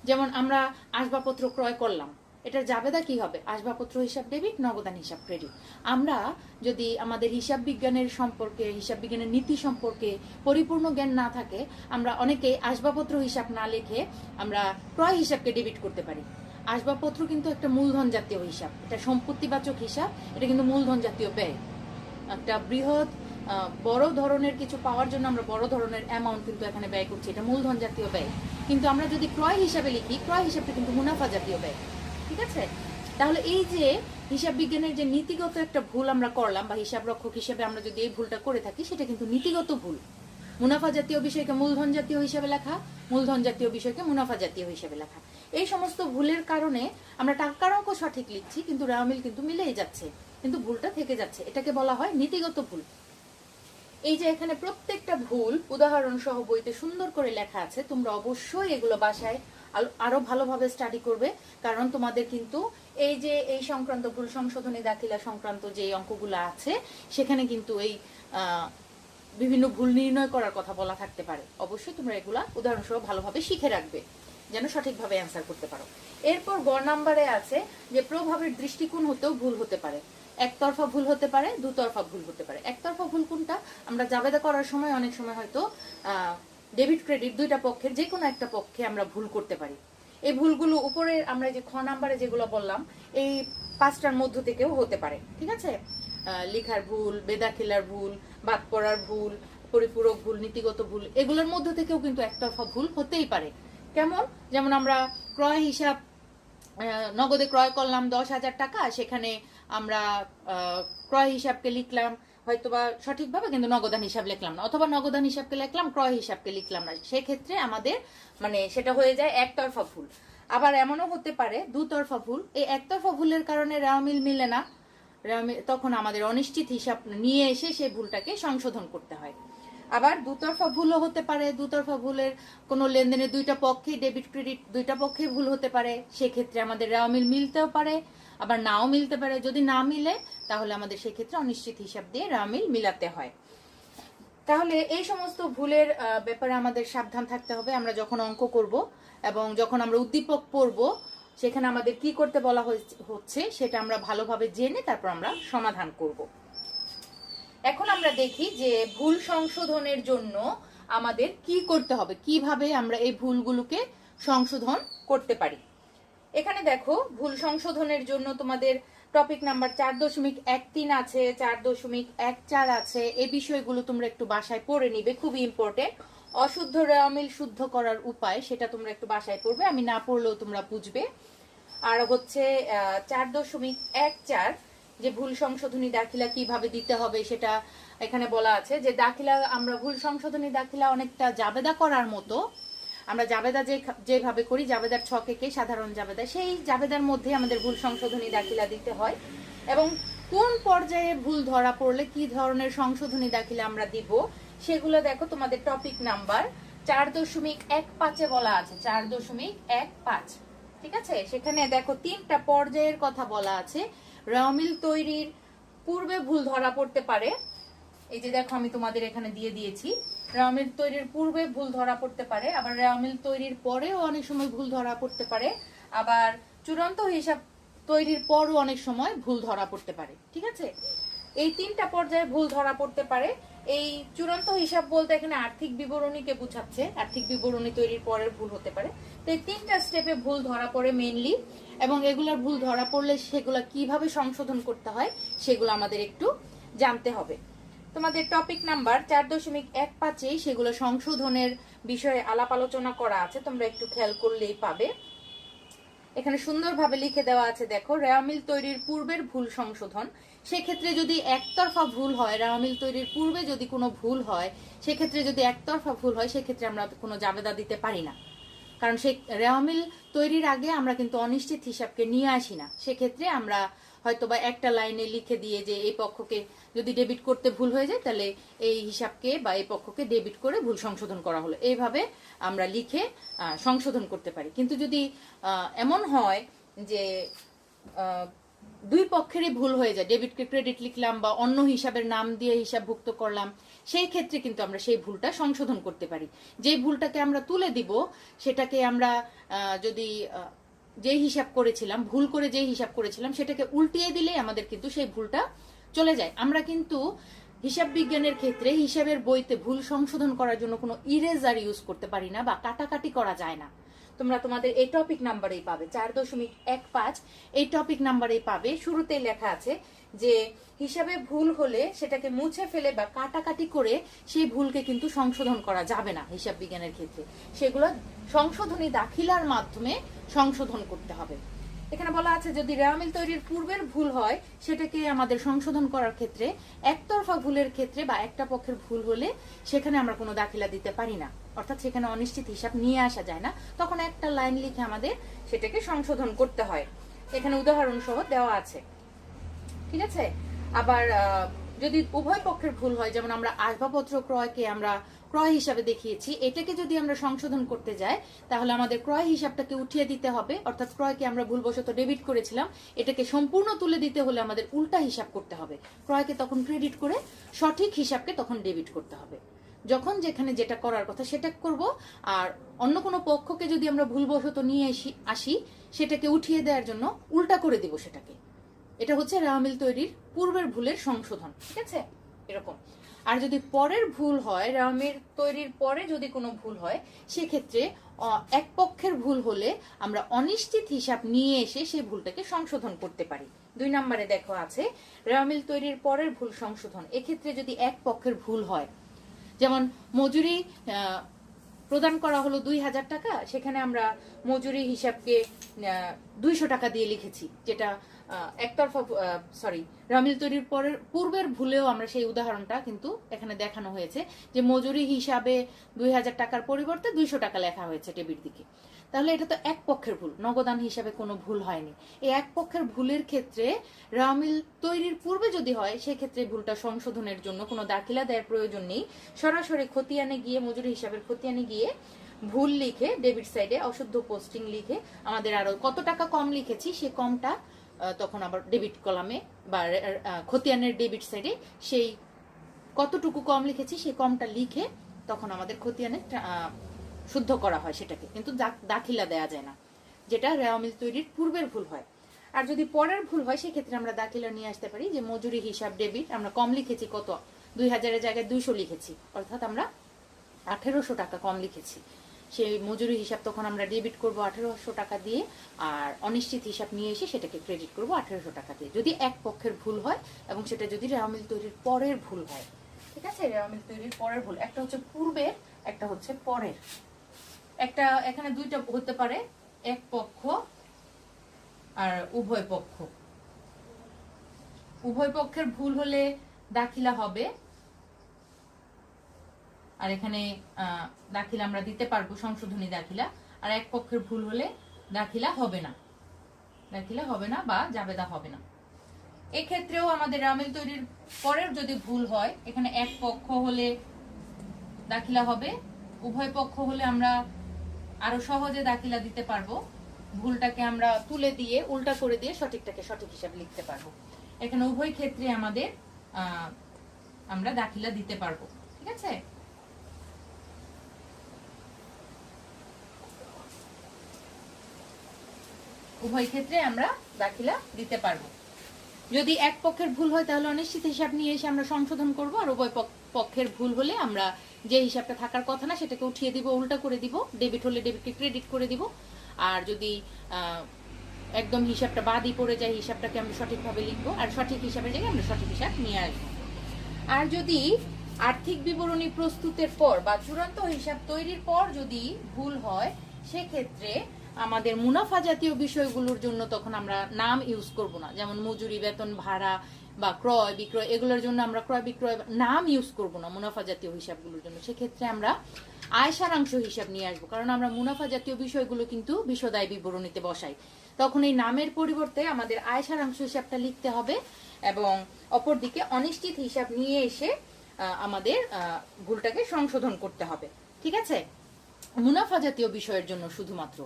Speaker 1: যেমন আমরা আসবাবপত্র ক্রয় করলাম, এটার জাবেদা কি হবে? আসবাবপত্র হিসাব ডেবিট, নগদান হিসাব ক্রেডিট। আমরা যদি আমাদের হিসাব বিজ্ঞানের সম্পর্কে, হিসাব বিজ্ঞানের নীতি সম্পর্কে পরিপূর্ণ জ্ঞান না থাকে, আমরা অনেকেই আসবাবপত্র হিসাব না লিখে আমরা ক্রয় হিসাবকে ডেবিট করতে পারি। আসবাবপত্র কিন্তু একটা মূলধন জাতীয় হিসাব, এটা সম্পত্তিবাচক হিসাব, এটা কিন্তু মূলধন জাতীয় ব্যয়। একটা বৃহৎ বড় ধরনের কিছু পাওয়ার জন্য আমরা বড় ধরনের অ্যামাউন্ট কিন্তু এখানে ব্যয় করছি, এটা মূলধন জাতীয় ব্যয়। কিন্তু আমরা যদি ক্রয় হিসাবে লিখি, ক্রয় হিসাবটা কিন্তু মুনাফা জাতীয় ব্যয়। ঠিক আছে? তাহলে এই যে হিসাব বিজ্ঞানের যে নীতিগত একটা ভুল আমরা করলাম, বা হিসাব রক্ষক হিসেবে আমরা যদি এই ভুলটা করে থাকি, সেটা কিন্তু নীতিগত ভুল। মুনাফা জাতীয় বিষয়কে মূলধন জাতীয় হিসাবে লেখা, মূলধন জাতীয় বিষয়কে মুনাফা জাতীয় হিসাবে লেখা। এই সমস্ত ভুলের কারণে আমরা টাকার অঙ্ক সঠিক লিখছি, কিন্তু রেওয়ামিল কিন্তু মিলেই যাচ্ছে, কিন্তু ভুলটা থেকে যাচ্ছে, এটাকে বলা হয় নীতিগত ভুল। এই যে এখানে প্রত্যেকটা ভুল উদাহরণ সহ বইতে সুন্দর করে লেখা আছে, তোমরা অবশ্যই এগুলো বাসায় আরো ভালোভাবে স্টাডি করবে, কারণ তোমাদের কিন্তু এই যে এই সংক্রান্ত ভুল সংশোধনী দাখিলা সংক্রান্ত যে অঙ্কগুলো আছে, সেখানে কিন্তু এই বিভিন্ন ভুল নির্ণয় করার কথা বলা থাকতে পারে। অবশ্যই তোমরা এগুলা উদাহরণ সহ ভালোভাবে শিখে রাখবে, যেন সঠিকভাবে অ্যান্সার করতে পারো। এরপর গ নাম্বারে আছে যে প্রভাবের দৃষ্টিকোণ হতেও ভুল হতে পারে। একতরফা ভুল হতে পারে, দুতরফা ভুল হতে পারে। একতরফা ভুল কোনটা? আমরা জাবেদা করার সময় অনেক সময় হয়তো ডেবিট ক্রেডিট দুইটা পক্ষের যে কোনো একটা পক্ষে আমরা ভুল করতে পারি। এই ভুলগুলো উপরে আমরা যে খ নাম্বারে যেগুলো বললাম, এই পাঁচটার মধ্য থেকেও হতে পারে। ঠিক আছে? লেখার ভুল, বেদাখিলার ভুল, বাদ পড়ার ভুল, পরিপূরক ভুল, নীতিগত ভুল, এগুলোর মধ্য থেকেও কিন্তু একতরফা ভুল হতেই পারে। কেমন? যেমন আমরা ক্রয় হিসাব নগদে ক্রয় করলাম 10,000 টাকা, সেখানে আমরা ক্রয় হিসাবকে লিখলাম হয়তোবা সঠিকভাবে, কিন্তু নগদান হিসাব লিখলাম না, অথবা নগদান হিসাবকে লিখলাম, ক্রয় হিসাবকে লিখলাম না, সেক্ষেত্রে আমাদের মানে সেটা হয়ে যায় একতরফা ভুল। আবার এমনও হতে পারে দুতরফা ভুল। এই একতরফা ভুলের কারণে রেওয়ামিল মিলে না, তখন আমাদের অনিশ্চিত হিসাব নিয়ে এসে সেই ভুলটাকে সংশোধন করতে হয়। আবার দুতরফা ভুলও হতে পারে, দুতরফা ভুলের কোনো লেনদেনে দুইটা পক্ষে ডেবিট ক্রেডিট দুইটা পক্ষে ভুল হতে পারে, সেক্ষেত্রে আমাদের রেওয়ামিল মিলতেও পারে, আবার নাও মিলতে পারে। যদি না মিলে তাহলে আমাদের সেক্ষেত্রে অনিশ্চিত হিসাব দিয়ে রেওয়ামিল মিলাতে হয়। তাহলে এই সমস্ত ভুলের ব্যাপারে আমাদের সাবধান থাকতে হবে। আমরা যখন অঙ্ক করব এবং যখন আমরা উদ্দীপক পড়ব, সেখানে আমাদের কি করতে বলা হচ্ছে সেটা আমরা ভালোভাবে জেনে তারপর আমরা সমাধান করব। এখন আমরা দেখি যে ভুল সংশোধনের জন্য আমাদের কি করতে হবে, কিভাবে আমরা এই ভুলগুলোকে সংশোধন করতে পারি। এখানে দেখো, ভুল সংশোধনের জন্য তোমাদের টপিক নাম্বার 4.13 আছে, 4.14 আছে। এই বিষয়গুলো তোমরা একটু বাসায় পড়ে নিবে, খুবই ইম্পর্টেন্ট। অশুদ্ধ রেওয়ামিল শুদ্ধ করার উপায়, সেটা তোমরা একটু বাসায় পড়বে, আমি না পড়লেও তোমরা বুঝবে। আর হচ্ছে 4.14 যে ভুল সংশোধনী দাখিলা কিভাবে দিতে হবে সেটা এখানে বলা আছে। যে দাখিলা আমরা ভুল সংশোধনী দাখিলা অনেকটা জাবেদা করার মতো, আমরা জাবেদা যেভাবে করি, জাবেদার ছকে সাধারণ জাবেদা, সেই জাবেদার মধ্যে আমাদের ভুল সংশোধনী দাখিলা দিতে হয়। এবং কোন পর্যায়ে ভুল ধরা পড়লে কি ধরনের সংশোধনী দাখিলা আমরা দিব, সেগুলো দেখো তোমাদের টপিক নাম্বার 4.15 বলা আছে। 4.15, ঠিক আছে? সেখানে দেখো 3টা পর্যায়ের কথা বলা আছে। রেওয়ামিল তৈরির পূর্বে ভুল ধরা পড়তে পারে, এই যে দেখো আমি তোমাদের এখানে দিয়ে দিয়েছি। রেওয়ামিল তৈরির পূর্বে ভুল ধরা পড়তে পারে, আবার রেওয়ামিল তৈরির পরেও অনেক সময় ভুল ধরা পড়তে পারে, আবার চূড়ান্ত হিসাব তৈরির পরও অনেক সময় ভুল ধরা পড়তে পারে। ঠিক আছে? এই 3টা পর্যায়ে ভুল ধরা পড়তে পারে। এই চূড়ান্ত হিসাব বলতে এখানে আর্থিক বিবরণীকে বোঝাচ্ছে, আর্থিক বিবরণী তৈরির পরের ভুল হতে পারে। তো এই 3টা স্টেপে ভুল ধরা পড়ে মেইনলি, এবং এগুলার ভুল ধরা পড়লে সেগুলা কিভাবে সংশোধন করতে হয় সেগুলো আমাদের একটু জানতে হবে। তোমাদের টপিক নাম্বার 4.15 সেগুলো সংশোধনের বিষয়ে আলাপ আলোচনা করা আছে, তোমরা একটু খেয়াল করলেই পাবে। এখানে সুন্দরভাবে লিখে দেওয়া আছে, দেখো, রেওয়া মিল তৈরির পূর্বের ভুল সংশোধন। সেক্ষেত্রে যদি একতরফা ভুল হয়, রেওয়া মিল তৈরির পূর্বে যদি কোনো ভুল হয়, সেক্ষেত্রে যদি একতরফা ভুল হয় সেক্ষেত্রে আমরা কোনো জাবেদা দিতে পারি না, কারণ সেই রেওয়া মিল তৈরির আগে আমরা কিন্তু অনিশ্চিত হিসাবকে নিয়ে আসি না। সেক্ষেত্রে আমরা হয়তোবা একটা লাইনে লিখে দিয়ে যে এই পক্ষকে যদি ডেবিট করতে ভুল হয়ে যায় তাহলে এই হিসাবকে বা এই পক্ষকে ডেবিট করে ভুল সংশোধন করা হলো, এইভাবে আমরা লিখে সংশোধন করতে পারি। কিন্তু যদি এমন হয় যে দুই পক্ষেরই ভুল হয়ে যায়, ডেবিটকে ক্রেডিট লিখলাম বা অন্য হিসাবের নাম দিয়ে হিসাবভুক্ত করলাম, সেই ক্ষেত্রে কিন্তু আমরা সেই ভুলটা সংশোধন করতে পারি। যে ভুলটাকে আমরা তুলে দিব সেটাকে আমরা যদি যে হিসাব করেছিলাম, ভুল করে যে হিসাব করেছিলাম সেটাকে উল্টিয়ে দিলেই আমাদের কিন্তু সেই ভুলটা চলে যায়। আমরা কিন্তু হিসাব বিজ্ঞানের ক্ষেত্রে হিসাবের বইতে ভুল সংশোধন করার জন্য কোনো ইরেজার ইউজ করতে পারি না বা কাটাকাটি করা যায় না। তোমরা তোমাদের এই টপিক নাম্বারেই পাবে, 4.15 এই টপিক নাম্বারেই পাবে। শুরুতেই লেখা আছে যে হিসাবে ভুল হলে সেটাকে মুছে ফেলে বা কাটাকাটি করে সেই ভুলকে কিন্তু সংশোধন করা যাবে না হিসাব বিজ্ঞানের ক্ষেত্রে, সেগুলো সংশোধনী দাখিলার মাধ্যমে সংশোধন করতে হবে। এখানে বলা আছে যদি রেওয়া মিল তৈরির পূর্বের ভুল হয় সেটাকে আমাদের সংশোধন করার ক্ষেত্রে একতরফা ভুলের ক্ষেত্রে বা একটা পক্ষের ভুল হলে সেখানে আমরা কোনো দাখিলা দিতে পারি না, অর্থাৎ সেখানে অনিশ্চিত হিসাব নিয়ে আসা যায় না, তখন একটা লাইন লিখে আমাদের সেটাকে সংশোধন করতে হয়। এখানে উদাহরণ সহ দেওয়া আছে, ঠিক আছে। আবার যদি উভয় পক্ষের ভুল হয়, যেমন আমরা আসবাবপত্র ক্রয়কে আমরা ক্রয় হিসাবে দেখিয়েছি, এটাকে যদি আমরা সংশোধন করতে যাই তাহলে আমাদের ক্রয় হিসাবটাকে উঠিয়ে দিতে হবে, অর্থাৎ ক্রয়কে আমরা ভুলবশত ডেবিট করেছিলাম, এটাকে সম্পূর্ণ তুলে দিতে হলে আমাদের উল্টা হিসাব করতে হবে, ক্রয়কে তখন ক্রেডিট করে সঠিক হিসাবকে তখন ডেবিট করতে হবে। যখন যেখানে যেটা করার কথা সেটা করব, আর অন্য কোনো পক্ষকে যদি আমরা ভুলবশত নিয়ে আসি সেটাকে উঠিয়ে দেওয়ার জন্য উল্টা করে দিব সেটাকে। এটা হচ্ছে রেওয়া মিল তৈরির পূর্বের ভুলের সংশোধন, ঠিক আছে, এরকম। আর যদি পরের ভুল হয়, রেওয়া মিল তৈরির পরে যদি কোনো ভুল হয় সেক্ষেত্রে এক পক্ষের ভুল হলে আমরা অনিশ্চিত হিসাব নিয়ে এসে সেই ভুলটাকে সংশোধন করতে পারি। 2 নম্বরে দেখো আছে রেওয়া মিল তৈরির পরের ভুল সংশোধন। এক্ষেত্রে যদি এক পক্ষের ভুল হয়, যেমন মজুরি প্রদান করা হলো 2000 টাকা, সেখানে আমরা মজুরি হিসাবকে 200 টাকা দিয়ে লিখেছি, যেটা একতরফা রেওয়া মিল তৈরির পূর্বের ভুলেও আমরা সেই উদাহরণটা কিন্তু এখানে দেখানো হয়েছে যে মজুরি হিসাবে 2000 টাকার পরিবর্তে 200 টাকা লেখা হয়েছে ডেবিট দিকে। তাহলে এটা তো এক পক্ষের ভুল, নগদান হিসাবে কোনো ভুল হয়নি। এই এক পক্ষের ভুলের ক্ষেত্রে রেওয়া মিল তৈরির পূর্বে যদি হয় সেক্ষেত্রে ভুলটা সংশোধনের জন্য কোনো দাখিলা দেওয়ার প্রয়োজন নেই, সরাসরি খতিয়ানে গিয়ে মজুরি হিসাবের খতিয়ানে গিয়ে ভুল লিখে ডেবিট সাইডে অশুদ্ধ পোস্টিং লিখে আমাদের আরো কত টাকা কম লিখেছি সেই কমটা তখন আবার ডেবিট কলামে বা খতিয়ানের ডেবিট সাইডে সেই কতটুকু কম লিখেছি সেই কমটা লিখে তখন আমাদের খতিয়ানে শুদ্ধ করা হয় সেটাকে, কিন্তু দাখিলা দেয়া যায় না, যেটা রেওয়া মিল তৈরির পূর্বের ভুল হয়। আর যদি পরের ভুল হয় সেক্ষেত্রে আমরা দাখিলা নিয়ে আসতে পারি যে মজুরি হিসাব ডেবিট আমরা কম লিখেছি, কত 2000-এর জায়গায় 200 লিখেছি, অর্থাৎ আমরা 1800 টাকা কম লিখেছি, সেই মজুরি হিসাব তখন আমরা ডেবিট করব 1800 টাকা দিয়ে, আর অনিশ্চিত হিসাব নিয়ে এসে সেটাকে ক্রেডিট করব 1800 টাকা দিয়ে, যদি এক পক্ষের ভুল হয় এবং সেটা যদি রেওয়া মিল তৈরির পরের ভুল হয়, ঠিক আছে। রেওয়া মিল তৈরির পরের ভুল, একটা হচ্ছে পূর্বের, একটা হচ্ছে পরের। একটা এখানে দুইটা হতে পারে, এক পক্ষ আর উভয় পক্ষ। উভয় পক্ষের ভুল হলে দাখিলা হবে, আর এখানে দাখিলা আমরা দিতে পারবো সংশোধনী দাখিলা, আর এক পক্ষের ভুল হলে দাখিলা হবে না, দাখিলা হবে না বা জাবেদা হবে না। এক্ষেত্রেও আমাদের রেওয়া মিল তৈরির পরের যদি ভুল হয়, এখানে এক পক্ষ হলে দাখিলা হবে, উভয় পক্ষ হলে আমরা আরো সহজে দাখিলা দিতে পারবো, ভুলটাকে আমরা তুলে দিয়ে উল্টা করে দিয়ে সঠিকটাকে সঠিক হিসাবে লিখতে পারবো। এখানে উভয় ক্ষেত্রে আমাদের আমরা দাখিলা দিতে পারবো, ঠিক আছে। উভয় ক্ষেত্রে আমরা দাখিলা দিতে পারবো। যদি এক পক্ষের ভুল হয় তাহলে অনিশ্চিত হিসাব নিয়ে এসে আমরা সংশোধন করব, আর উভয় পক্ষের ভুল হলে আমরা যে হিসাবটা থাকার কথা না সেটাকে উঠিয়ে দিব, উল্টা করে দিব, ডেবিট হলে ডেবিটকে ক্রেডিট করে দিব। আর যদি একদম হিসাবটা বাদই পড়ে যায়, হিসাবটাকে আমরা সঠিকভাবে লিখবো, আর সঠিক হিসাবের জায়গায় আমরা সঠিক হিসাব নিয়ে আসবো। আর যদি আর্থিক বিবরণী প্রস্তুতের পর বা চূড়ান্ত হিসাব তৈরির পর যদি ভুল হয়, সেক্ষেত্রে আমাদের মুনাফা জাতীয় বিষয়গুলোর জন্য তখন আমরা নাম ইউজ করব না। যেমন মজুরি, বেতন, ভাড়া বা ক্রয় বিক্রয়, এগুলোর জন্য আমরা ক্রয় বিক্রয় নাম ইউজ করব না মুনাফা জাতীয় হিসাবগুলোর জন্য। সেক্ষেত্রে আমরা আয় সারাংশ হিসাব নিয়ে আসবো, কারণ আমরা মুনাফা জাতীয় বিষয়গুলো কিন্তু বিশদায় বিবরণীতে বসাই। তখন এই নামের পরিবর্তে আমাদের আয় সারাংশ হিসাবটা লিখতে হবে, এবং অপরদিকে অনিশ্চিত হিসাব নিয়ে এসে আমাদের ভুলটাকে সংশোধন করতে হবে। ঠিক আছে, মুনাফা জাতীয় বিষয়ের জন্য শুধুমাত্র।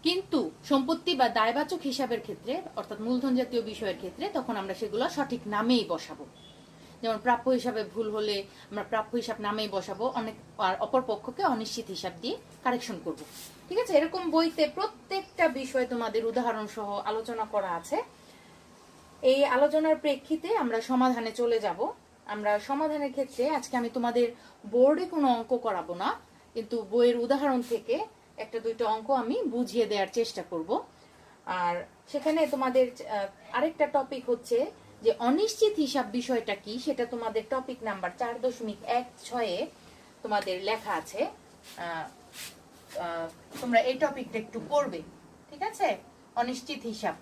Speaker 1: কিন্তু সম্পত্তি বা দায়বাচক হিসাবের ক্ষেত্রে, অর্থাৎ মূলধন জাতীয় বিষয়ের ক্ষেত্রে, তখন আমরা সেগুলো সঠিক নামেই বসাবো। যেমন প্রাপ্য হিসাবে ভুল হলে আমরা প্রাপ্য হিসাব নামেই বসাবো, আর অপর পক্ষকে অনিশ্চিত হিসাব দিয়ে কারেকশন করব। ঠিক আছে, এরকম বইতে প্রত্যেকটা বিষয় তোমাদের উদাহরণ সহ আলোচনা করা আছে। এই আলোচনার প্রেক্ষিতে আমরা সমাধানে চলে যাব। আমরা সমাধানের ক্ষেত্রে আজকে আমি তোমাদের বোর্ডে কোনো অঙ্ক করাবো না, কিন্তু বইয়ের উদাহরণ থেকে একটা দুইটা অঙ্ক আমি বুঝিয়ে দেওয়ার চেষ্টা করব। আর সেখানে তোমাদের আরেকটা টপিক হচ্ছে যে অনিশ্চিত হিসাব বিষয়টা কি, সেটা তোমাদের টপিক নাম্বার 4.16-এ তোমাদের লেখা আছে। তোমরা এই টপিকটা একটু পড়বে। ঠিক আছে, অনিশ্চিত হিসাব।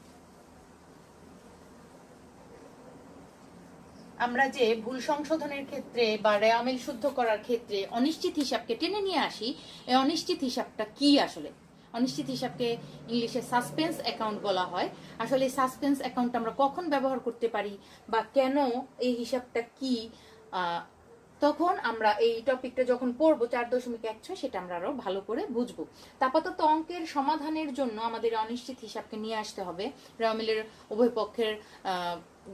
Speaker 1: আমরা যে ভুল সংশোধনের ক্ষেত্রে বা রেওয়ামিল শুদ্ধ করার ক্ষেত্রে অনিশ্চিত হিসাবকে টেনে নিয়ে আসি, এই অনিশ্চিত হিসাবটা কি আসলে? অনিশ্চিত হিসাবকে ইংলিশে সাসপেন্স অ্যাকাউন্ট বলা হয়। আসলে এই সাসপেন্স অ্যাকাউন্ট আমরা কখন ব্যবহার করতে পারি বা কেন, এই হিসাবটা কি, তখন আমরা এই টপিকটা যখন পড়বো 4.16, সেটা আমরা আরো ভালো করে বুঝবো। আপাতত অঙ্কের সমাধানের জন্য আমাদের অনিশ্চিত হিসাবকে নিয়ে আসতে হবে। রেওয়ামিলের উভয় পক্ষের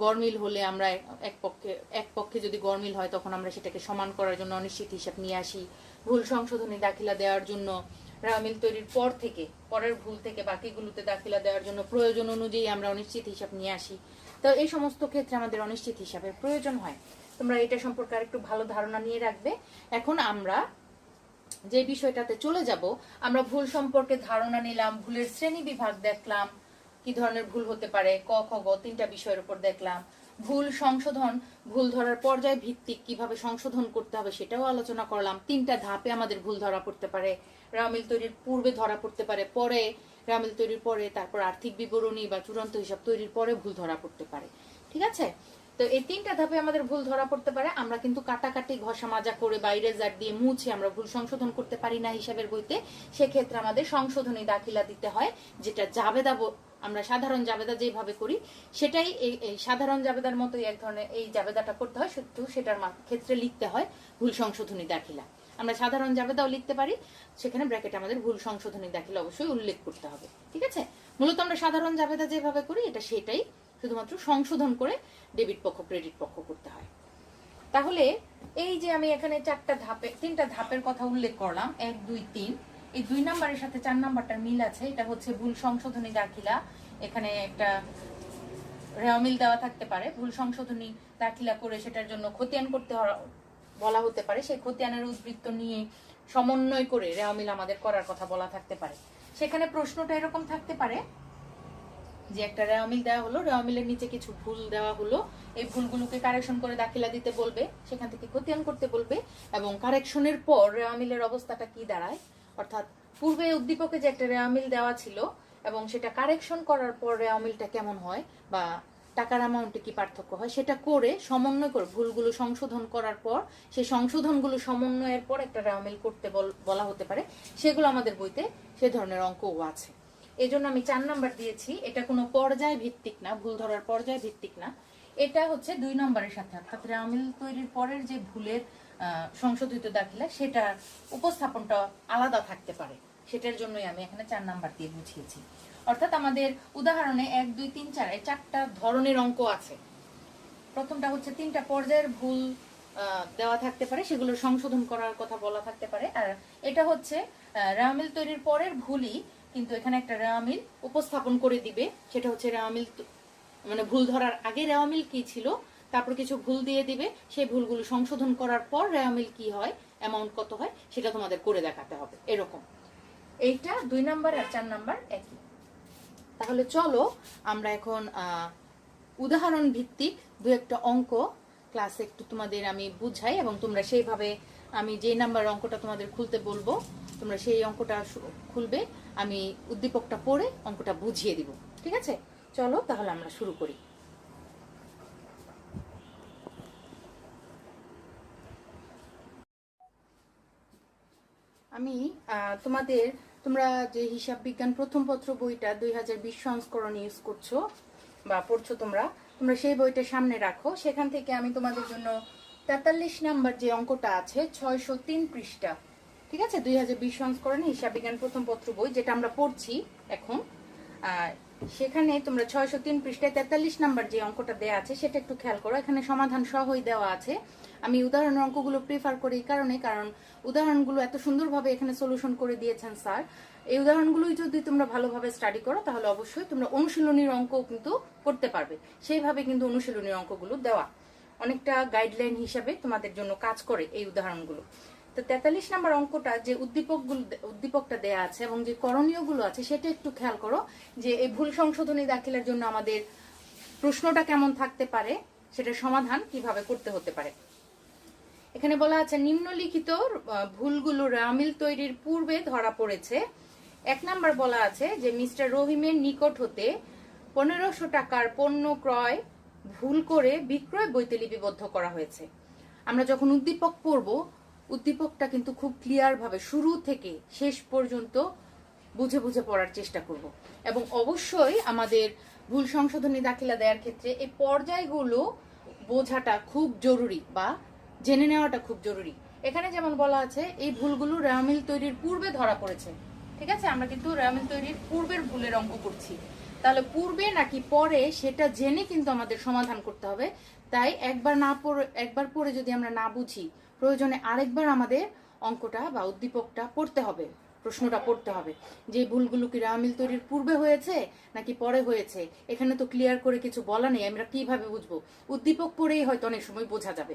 Speaker 1: গড়মিল হলে আমরা এক পক্ষে যদি গড়মিল হয়, তখন আমরা সেটাকে সমান করার জন্য অনিশ্চিত হিসাব নিয়ে আসি। ভুল সংশোধনী দাখিলা দেওয়ার জন্য রেওয়ামিল তৈরির পর থেকে, পরের ভুল থেকে বাকিগুলোতে দাখিলা দেওয়ার জন্য প্রয়োজন অনুযায়ী আমরা অনিশ্চিত হিসাব নিয়ে আসি। তো এই সমস্ত ক্ষেত্রে আমাদের অনিশ্চিত হিসাবের প্রয়োজন হয়। তোমরা এটা সম্পর্কে আর একটু ভালো ধারণা নিয়ে রাখবে। এখন আমরা যে বিষয়টাতে চলে যাব, আমরা ভুল সম্পর্কে ধারণা নিলাম, ভুলের শ্রেণী বিভাগ দেখলাম, কি ধরনের ভুল হতে পারে, ক, খ, গ, তিনটা বিষয়ের উপর দেখলাম। ভুল সংশোধন, ভুল ধরার পর্যায় ভিত্তিক কিভাবে সংশোধন করতে হবে সেটাও আলোচনা করলাম। তিনটা ধাপে আমাদের ভুল ধরা পড়তে পারে। রেওয়ামিল তৈরির পূর্বে ধরা পড়তে পারে, পরে রেওয়ামিল তৈরির পরে, তারপর আর্থিক বিবরণী বা চূড়ান্ত হিসাব তৈরির পরে ভুল ধরা পড়তে পারে। ঠিক আছে, তো এই তিনটা ধাপে আমাদের ভুল ধরা পড়তে পারে। আমরা কিন্তু কাটাকাটি, ঘষা মাজা করে বা ইরেজার দিয়ে মুছে আমরা ভুল সংশোধন করতে পারি না হিসাবের বইতে। সেক্ষেত্রে আমাদের সংশোধনী দাখিলা দিতে হয়, যেটা জাবেদা, আমরা সাধারণ জাবেদা যেভাবে করি সেটাই এই সাধারণ জাবেদার মতোই এক ধরনের এই জাবেদাটা করতে হয়, শুধু সেটার ক্ষেত্রে লিখতে হয় ভুল সংশোধনী দাখিলা। আমরা সাধারণ জাবেদাও লিখতে পারি, সেখানে ব্র্যাকেটে আমাদের ভুল সংশোধনী দাখিলা অবশ্যই উল্লেখ করতে হবে। ঠিক আছে, মূলত আমরা সাধারণ জাবেদা যেভাবে করি এটা সেটাই, শুধুমাত্র সংশোধন করে ডেবিট পক্ষ ক্রেডিট পক্ষ করতে হয়। তাহলে এই যে আমি এখানে তিনটা ধাপের কথা উল্লেখ করলাম, 1, 2, 3, এই 2 নাম্বারের সাথে 4 নাম্বারটার মিল আছে। এটা হচ্ছে ভুল সংশোধনী দাখিলা। এখানে একটা রেওয়ামিল দেওয়া থাকতে পারে, ভুল সংশোধনী দাখিলা করে সেটার জন্য খতিয়ান করতে বলা হতে পারে। সেই খতিয়ানের উদ্বৃত্ত নিয়ে সমন্বয় করে রেওয়ামিল আমাদের করার কথা বলা থাকতে পারে। সেখানে প্রশ্নটা এরকম থাকতে পারে যে একটা রেওয়ামিল দেওয়া হলো, রেওয়ামিলের নিচে কিছু ভুল দেওয়া হলো, এই ভুলগুলোকে কারেকশন করে দাখিলা দিতে বলবে, সেখান থেকে খতিয়ান করতে বলবে, এবং কারেকশনের পর রেওয়ামিলের অবস্থাটা কি দাঁড়ায়, অর্থাৎ পূর্বে উদ্দীপকে যে একটা রেওয়ামিল দেওয়া ছিল এবং সেটা কারেকশন করার পর রেওয়ামিলটা কেমন হয় বা টাকার অ্যামাউন্টে কি পার্থক্য হয়, সেটা করে সমন্বয় করে ভুলগুলো সংশোধন করার পর সেই সংশোধনগুলো সমন্বয়ের পর একটা রেওয়ামিল করতে বলা হতে পারে। সেগুলো আমাদের বইতে সে ধরনের অঙ্কও আছে। এই জন্য আমি 4 নাম্বার দিয়েছি। এটা কোনো পর্যায় ভিত্তিক না, ভুল ধরার পর্যায় ভিত্তিক না। এটা হচ্ছে 2 নাম্বারের সাথে, অর্থাৎ রেওয়ামিল তৈরির পরের যে ভুলের সংশোধিত দাখিলা, সেটার উপস্থাপনটা আলাদা থাকতে পারে, সেটার জন্যই আমি এখানে 4 নাম্বার দিয়ে বুঝিয়েছি। অর্থাৎ আমাদের উদাহরণে 1, 2, 3, 4 এই 4টা ধরনের অঙ্ক আছে। প্রথমটা হচ্ছে 3টা পর্যায়ের ভুল দেওয়া থাকতে পারে, সেগুলো সংশোধন করার কথা বলা থাকতে পারে। আর এটা হচ্ছে রেওয়ামিল তৈরির পরের ভুলই, কিন্তু এখানে একটা রেওয়ামিল উপস্থাপন করে দিবে। সেটা হচ্ছে রেওয়ামিল মানে ভুল ধরার আগে রেওয়ামিল কি ছিল তারপর কিছু ভুল দিয়ে দিবে, সেই ভুলগুলো সংশোধন করার পর রেওয়া মিল কি হয়, অ্যামাউন্ট কত হয় সেটা তোমাদের করে দেখাতে হবে এরকম। এইটা 2 নাম্বার আর 4 নাম্বার একই। তাহলে চলো আমরা এখন উদাহরণ ভিত্তিক দু একটা অঙ্ক ক্লাসে একটু তোমাদের আমি বুঝাই, এবং তোমরা সেইভাবে আমি যে নাম্বার অঙ্কটা তোমাদের খুলতে বলবো তোমরা সেই অঙ্কটা খুলবে, আমি উদ্দীপকটা পড়ে অঙ্কটা বুঝিয়ে দিব। ঠিক আছে, চলো তাহলে আমরা শুরু করি। আমি তোমরা যে হিসাব বিজ্ঞান প্রথম পত্র বইটা 2020 সংস্করণ ইউজ করছো বা পড়ছো, তোমরা সেই বইটা সামনে রাখো। সেখান থেকে আমি তোমাদের জন্য 43 নাম্বার যে অঙ্কটা আছে 603 পৃষ্ঠা, ঠিক আছে, 2020 সংস্করণে হিসাব বিজ্ঞান প্রথম পত্র বই যেটা আমরা পড়ছি এখন, সেখানে তোমরা 603 পৃষ্ঠায় 43 নাম্বার যে অঙ্কটা দেওয়া আছে সেটা একটু খেয়াল করো। এখানে সমাধান সহই দেওয়া আছে। আমি উদাহরণের অঙ্কগুলো প্রিফার করি এই কারণে, কারণ উদাহরণগুলো এত সুন্দরভাবে এখানে সলিউশন করে দিয়েছেন স্যার। এই উদাহরণগুলোই যদি তোমরা ভালোভাবে স্টাডি করো তাহলে অবশ্যই তোমরা অনুশীলনীর অঙ্কও কিন্তু করতে পারবে। সেইভাবে কিন্তু অনুশীলনীর অঙ্কগুলো দেওয়া অনেকটা গাইডলাইন হিসাবে তোমাদের জন্য কাজ করে এই উদাহরণগুলো। তো 43 নাম্বার অঙ্কটা যে উদ্দীপকটা দেয়া আছে এবং যে করণীয়গুলো আছে সেটা একটু খেয়াল করো, যে এই ভুল সংশোধনী দাখিলার জন্য আমাদের প্রশ্নটা কেমন থাকতে পারে, সেটার সমাধান কিভাবে করতে হতে পারে। এখানে বলা আছে নিম্নলিখিত ভুলগুলো রেওয়া মিল তৈরির পূর্বে ধরা পড়েছে। 1 নাম্বার বলা আছে যে মিস্টার রহিমের নিকট হতে 1500 টাকার পণ্য ক্রয় ভুল করে বিক্রয় বইতে লিপিবদ্ধ করা হয়েছে। আমরা যখন উদ্দীপক পড়বো, উদ্দীপকটা কিন্তু খুব ক্লিয়ার ভাবে শুরু থেকে শেষ পর্যন্ত বুঝে বুঝে পড়ার চেষ্টা করব, এবং অবশ্যই আমাদের ভুল সংশোধনী দাখিলা দেওয়ার ক্ষেত্রে এই পর্যায়গুলো বোঝাটা খুব জরুরি বা জেনে নেওয়াটা খুব জরুরি। এখানে যেমন বলা আছে এই ভুলগুলো রেওয়া মিল তৈরির পূর্বে ধরা পড়েছে, ঠিক আছে, আমরা কিন্তু রেওয়া মিল তৈরির পূর্বের ভুলের অঙ্ক করছি। তাহলে পূর্বে নাকি পরে সেটা জেনে কিন্তু আমাদের সমাধান করতে হবে। তাই একবার পড়ে যদি আমরা না বুঝি, প্রয়োজনে আরেকবার আমাদের অঙ্কটা বা উদ্দীপকটা পড়তে হবে, প্রশ্নটা পড়তে হবে যে ভুলগুলো কি রেওয়া মিল তৈরির পূর্বে হয়েছে নাকি পরে হয়েছে। এখানে তো ক্লিয়ার করে কিছু বলা নেই, আমরা কিভাবে বুঝবো? উদ্দীপক পড়েই হয়তো অনেক সময় বোঝা যাবে,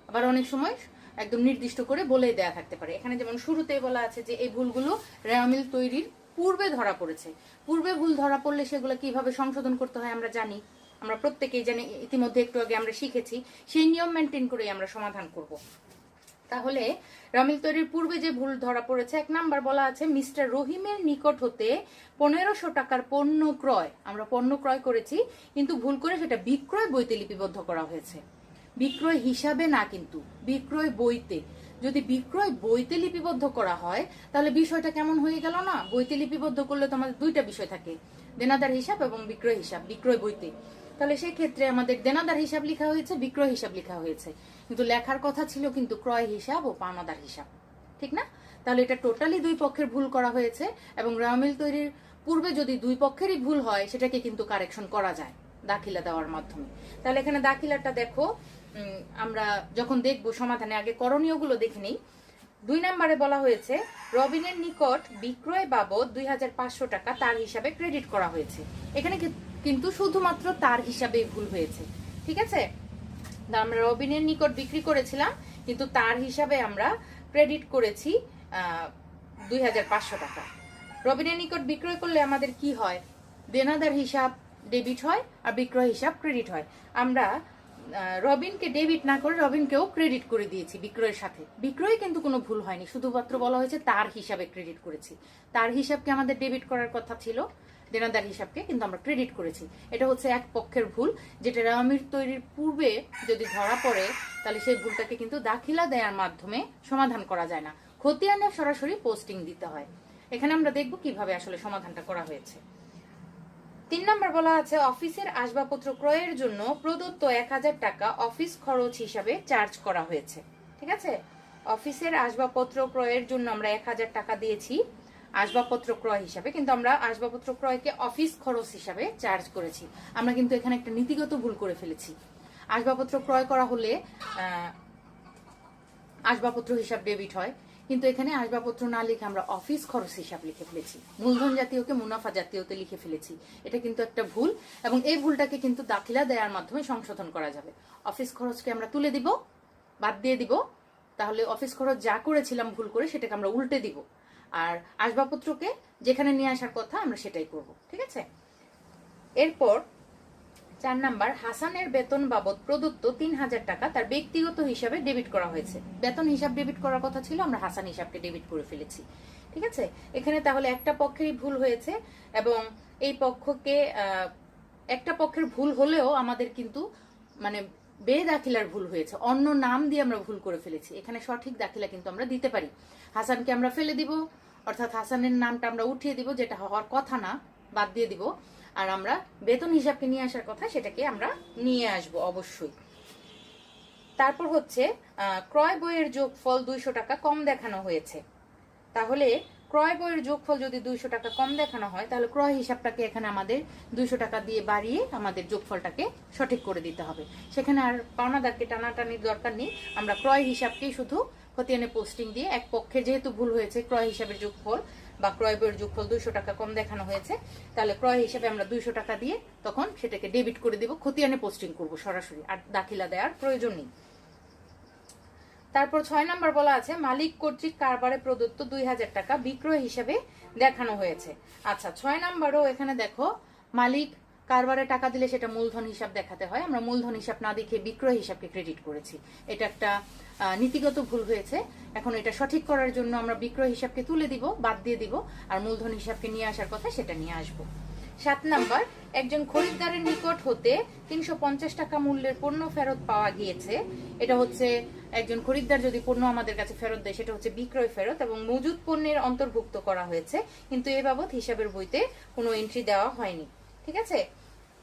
Speaker 1: আবার অনেক সময় একদম নির্দিষ্ট করে বলেই দেয়া থাকতে পারে। এখানে যেমন শুরুতেই বলা আছে যে এই ভুলগুলো রেওয়া মিল তৈরির পূর্বে ধরা পড়েছে। পূর্বে ভুল ধরা পড়লে সেগুলো কিভাবে সংশোধন করতে হয় আমরা জানি, আমরা প্রত্যেকেই জানি, ইতিমধ্যে একটু আগে আমরা শিখেছি। সেই নিয়ম মেনটেন করেই আমরা সমাধান করব। তাহলে রেওয়া মিল তৈরির পূর্বে যে ভুল ধরা পড়েছে, 1 নাম্বার বলা আছে মিস্টার রহিমের নিকট হতে 1500 টাকার পণ্য ক্রয়, আমরা পণ্য ক্রয় করেছি কিন্তু ভুল করে সেটা বিক্রয় বইতে লিপিবদ্ধ করা হয়েছে। বিক্রয় হিসাবে না, কিন্তু বিক্রয় বইতে। যদি বিক্রয় বইতে লিপিবদ্ধ করা হয় তাহলে বিষয়টা কেমন হয়ে গেল না? বইতে লিপিবদ্ধ করলে তো আমাদের দুইটা বিষয় থাকে, দেনাদার হিসাব এবং বিক্রয় হিসাব, বিক্রয় বইতে। তাহলে সেই ক্ষেত্রে আমাদের দেনাদার হিসাব লেখা হয়েছে, বিক্রয় হিসাব লেখা হয়েছে, কিন্তু লেখার কথা ছিল কিন্তু ক্রয় হিসাব ও পাওনাদার হিসাব, ঠিক না? তাহলে এটা টোটালি দুই পক্ষের ভুল করা হয়েছে, এবং রেওয়া মিল তৈরির পূর্বে যদি দুই পক্ষেরই ভুল হয় সেটাকে কিন্তু কারেকশন করা যায় দাখিলা দেওয়ার মাধ্যমে। তাহলে এখানে দাখিলাটা দেখো, আমরা যখন দেখবো সমাধানে আগে করণীয়গুলো দেখে নিই। 2 নম্বরে বলা হয়েছে রবিনের নিকট বিক্রয় বাবদ 2500 টাকা তার হিসাবে ক্রেডিট করা হয়েছে। এখানে কিন্তু শুধুমাত্র তার হিসাবে ভুল হয়েছে, ঠিক আছে? আমরা রবিনের নিকট বিক্রি করেছিলাম কিন্তু তার হিসাবে আমরা ক্রেডিট করেছি 2500 টাকা। রবিনের নিকট বিক্রয় করলে আমাদের কি হয়? দেনাদার হিসাব ডেবিট হয় আর বিক্রয় হিসাব ক্রেডিট হয়। আমরা রবিনকে ডেবিট না করে রবিনকেও ক্রেডিট করে দিয়েছি বিক্রয়ের সাথে। বিক্রয় কিন্তু কোনো ভুল হয়নি, শুধুমাত্র বলা হয়েছে তার হিসাবে ক্রেডিট করেছি। তার হিসাবকে আমাদের ডেবিট করার কথা ছিল, দেনাদার হিসাবকে কিন্তু আমরা ক্রেডিট করেছি। এটা হচ্ছে এক পক্ষের ভুল, যেটা রেওয়া মিল তৈরির পূর্বে যদি ধরা পড়ে তাহলে সেই ভুলটাকে কিন্তু দাখিলা দেওয়ার মাধ্যমে সমাধান করা যায় না, খতিয়ানে সরাসরি পোস্টিং দিতে হয়। এখানে আমরা দেখব কিভাবে আসলে সমাধানটা করা হয়েছে। 3 নম্বর বলা আছে অফিসের আসবাবপত্র ক্রয়ের জন্য প্রদত্ত 1000 টাকা অফিস খরচ হিসাবে চার্জ করা হয়েছে, ঠিক আছে? অফিসের আসবাবপত্র ক্রয়ের জন্য আমরা 1000 টাকা দিয়েছি আসবাবপত্র ক্রয় হিসাবে, কিন্তু আমরা আসবাবপত্র ক্রয়কে অফিস খরচ হিসাবে চার্জ করেছি। আমরা কিন্তু এখানে একটা নীতিগত ভুল করে ফেলেছি। আসবাবপত্র ক্রয় করা হলে আসবাবপত্র হিসাব ডেবিট হয়, কিন্তু এখানে আসবাবপত্র না লিখে আমরা অফিস খরচ হিসাব লিখে ফেলেছি, মূলধন জাতীয়কে মুনাফা জাতীয়তে লিখে ফেলেছি। এটা কিন্তু একটা ভুল, এবং এই ভুলটাকে কিন্তু দাখিলা দেওয়ার মাধ্যমে সংশোধন করা যাবে। অফিস খরচকে আমরা তুলে দিব, বাদ দিয়ে দিব, তাহলে অফিস খরচ যা করেছিলাম ভুল করে সেটাকে আমরা উল্টে দিব, আর আসবাবপত্রকে যেখানে নিয়ে আসার কথা আমরা সেটাই করব। ঠিক আছে। এরপর 4 নাম্বার, হাসানের বেতন বাবদ প্রদত্ত 3000 টাকা তার ব্যক্তিগত হিসাবে ডেবিট করা হয়েছে। বেতন হিসাব ডেবিট করার কথা ছিল, আমরা হাসান হিসাবকে ডেবিট করে ফেলেছি। ঠিক আছে। এখানে তাহলে একটা পক্ষেরই ভুল হয়েছে, এবং এই পক্ষকে একটা পক্ষের ভুল হলেও আমাদের কিন্তু মানে বেদাখিলার ভুল হয়েছে, অন্য নাম দিয়ে আমরা ভুল করে ফেলেছি। এখানে সঠিক দাখিলা কিন্তু আমরা দিতে পারি। হাসানকে আমরা ফেলে দিব, অর্থাৎ হাসানের নামটা আমরা উঠিয়ে দিব, যেটা হওয়ার কথা না, বাদ দিয়ে দিব, আর আমরা বেতন হিসাবকে নিয়ে আসার কথা সেটাকে আমরা নিয়ে আসব অবশ্যই। তারপর হচ্ছে ক্রয় বইয়ের যোগফল 200 টাকা কম দেখানো হয়েছে। তাহলে ক্রয় বইয়ের যোগফল যদি 200 টাকা কম দেখানো হয়, তাহলে ক্রয় হিসাবটাকে এখানে আমাদের 200 টাকা দিয়ে বাড়িয়ে আমাদের যোগফলটাকে সঠিক করে দিতে হবে। সেখানে আর পাওনাদারকে টানাটানির দরকার নেই, আমরা ক্রয় হিসাবকেই শুধু খতিয়ানে পোস্টিং দিয়ে এক পক্ষে যেহেতু ভুল হয়েছে, ক্রয় হিসাবের যোগফল বা ক্রয় বইয়ের যোগফল 200 টাকা কম দেখানো হয়েছে, তাহলে ক্রয় হিসাবে আমরা 200 টাকা দিয়ে তখন সেটাকে ডেবিট করে দিব, খতিয়ানে পোস্টিং করব সরাসরি, আর দাখিলা দেওয়ার প্রয়োজন নেই। তারপর 6 নাম্বার বলা আছে, মালিক কর্তৃক কারবারে প্রদত্ত 2000 টাকা বিক্রয় হিসেবে দেখানো হয়েছে। আচ্ছা, 6 নাম্বারও এখানে দেখো, মালিক কারবারে টাকা দিলে সেটা মূলধন হিসাব দেখাতে হয়, আমরা মূলধন হিসাব না দেখে বিক্রয় হিসাবকে ক্রেডিট করেছি। এটা একটা নীতিগত ভুল হয়েছে। এখন এটা সঠিক করার জন্য আমরা বিক্রয় হিসাবকে তুলে দিব, বাদ দিয়ে দিব, আর মূলধন হিসাবকে নিয়ে আসার কথা সেটা নিয়ে আসবো। 7 নাম্বার, একজন খরিদ্দারের নিকট হতে 350 টাকা মূল্যের পণ্য ফেরত পাওয়া গিয়েছে। এটা হচ্ছে একজন খরিদ্দার যদি পণ্য আমাদের কাছে ফেরত দেয়, সেটা হচ্ছে বিক্রয় ফেরত, এবং মজুদ পণ্যের অন্তর্ভুক্ত করা হয়েছে, কিন্তু এ বাবদ হিসাবের বইতে কোনো এন্ট্রি দেওয়া হয়নি। ঠিক আছে।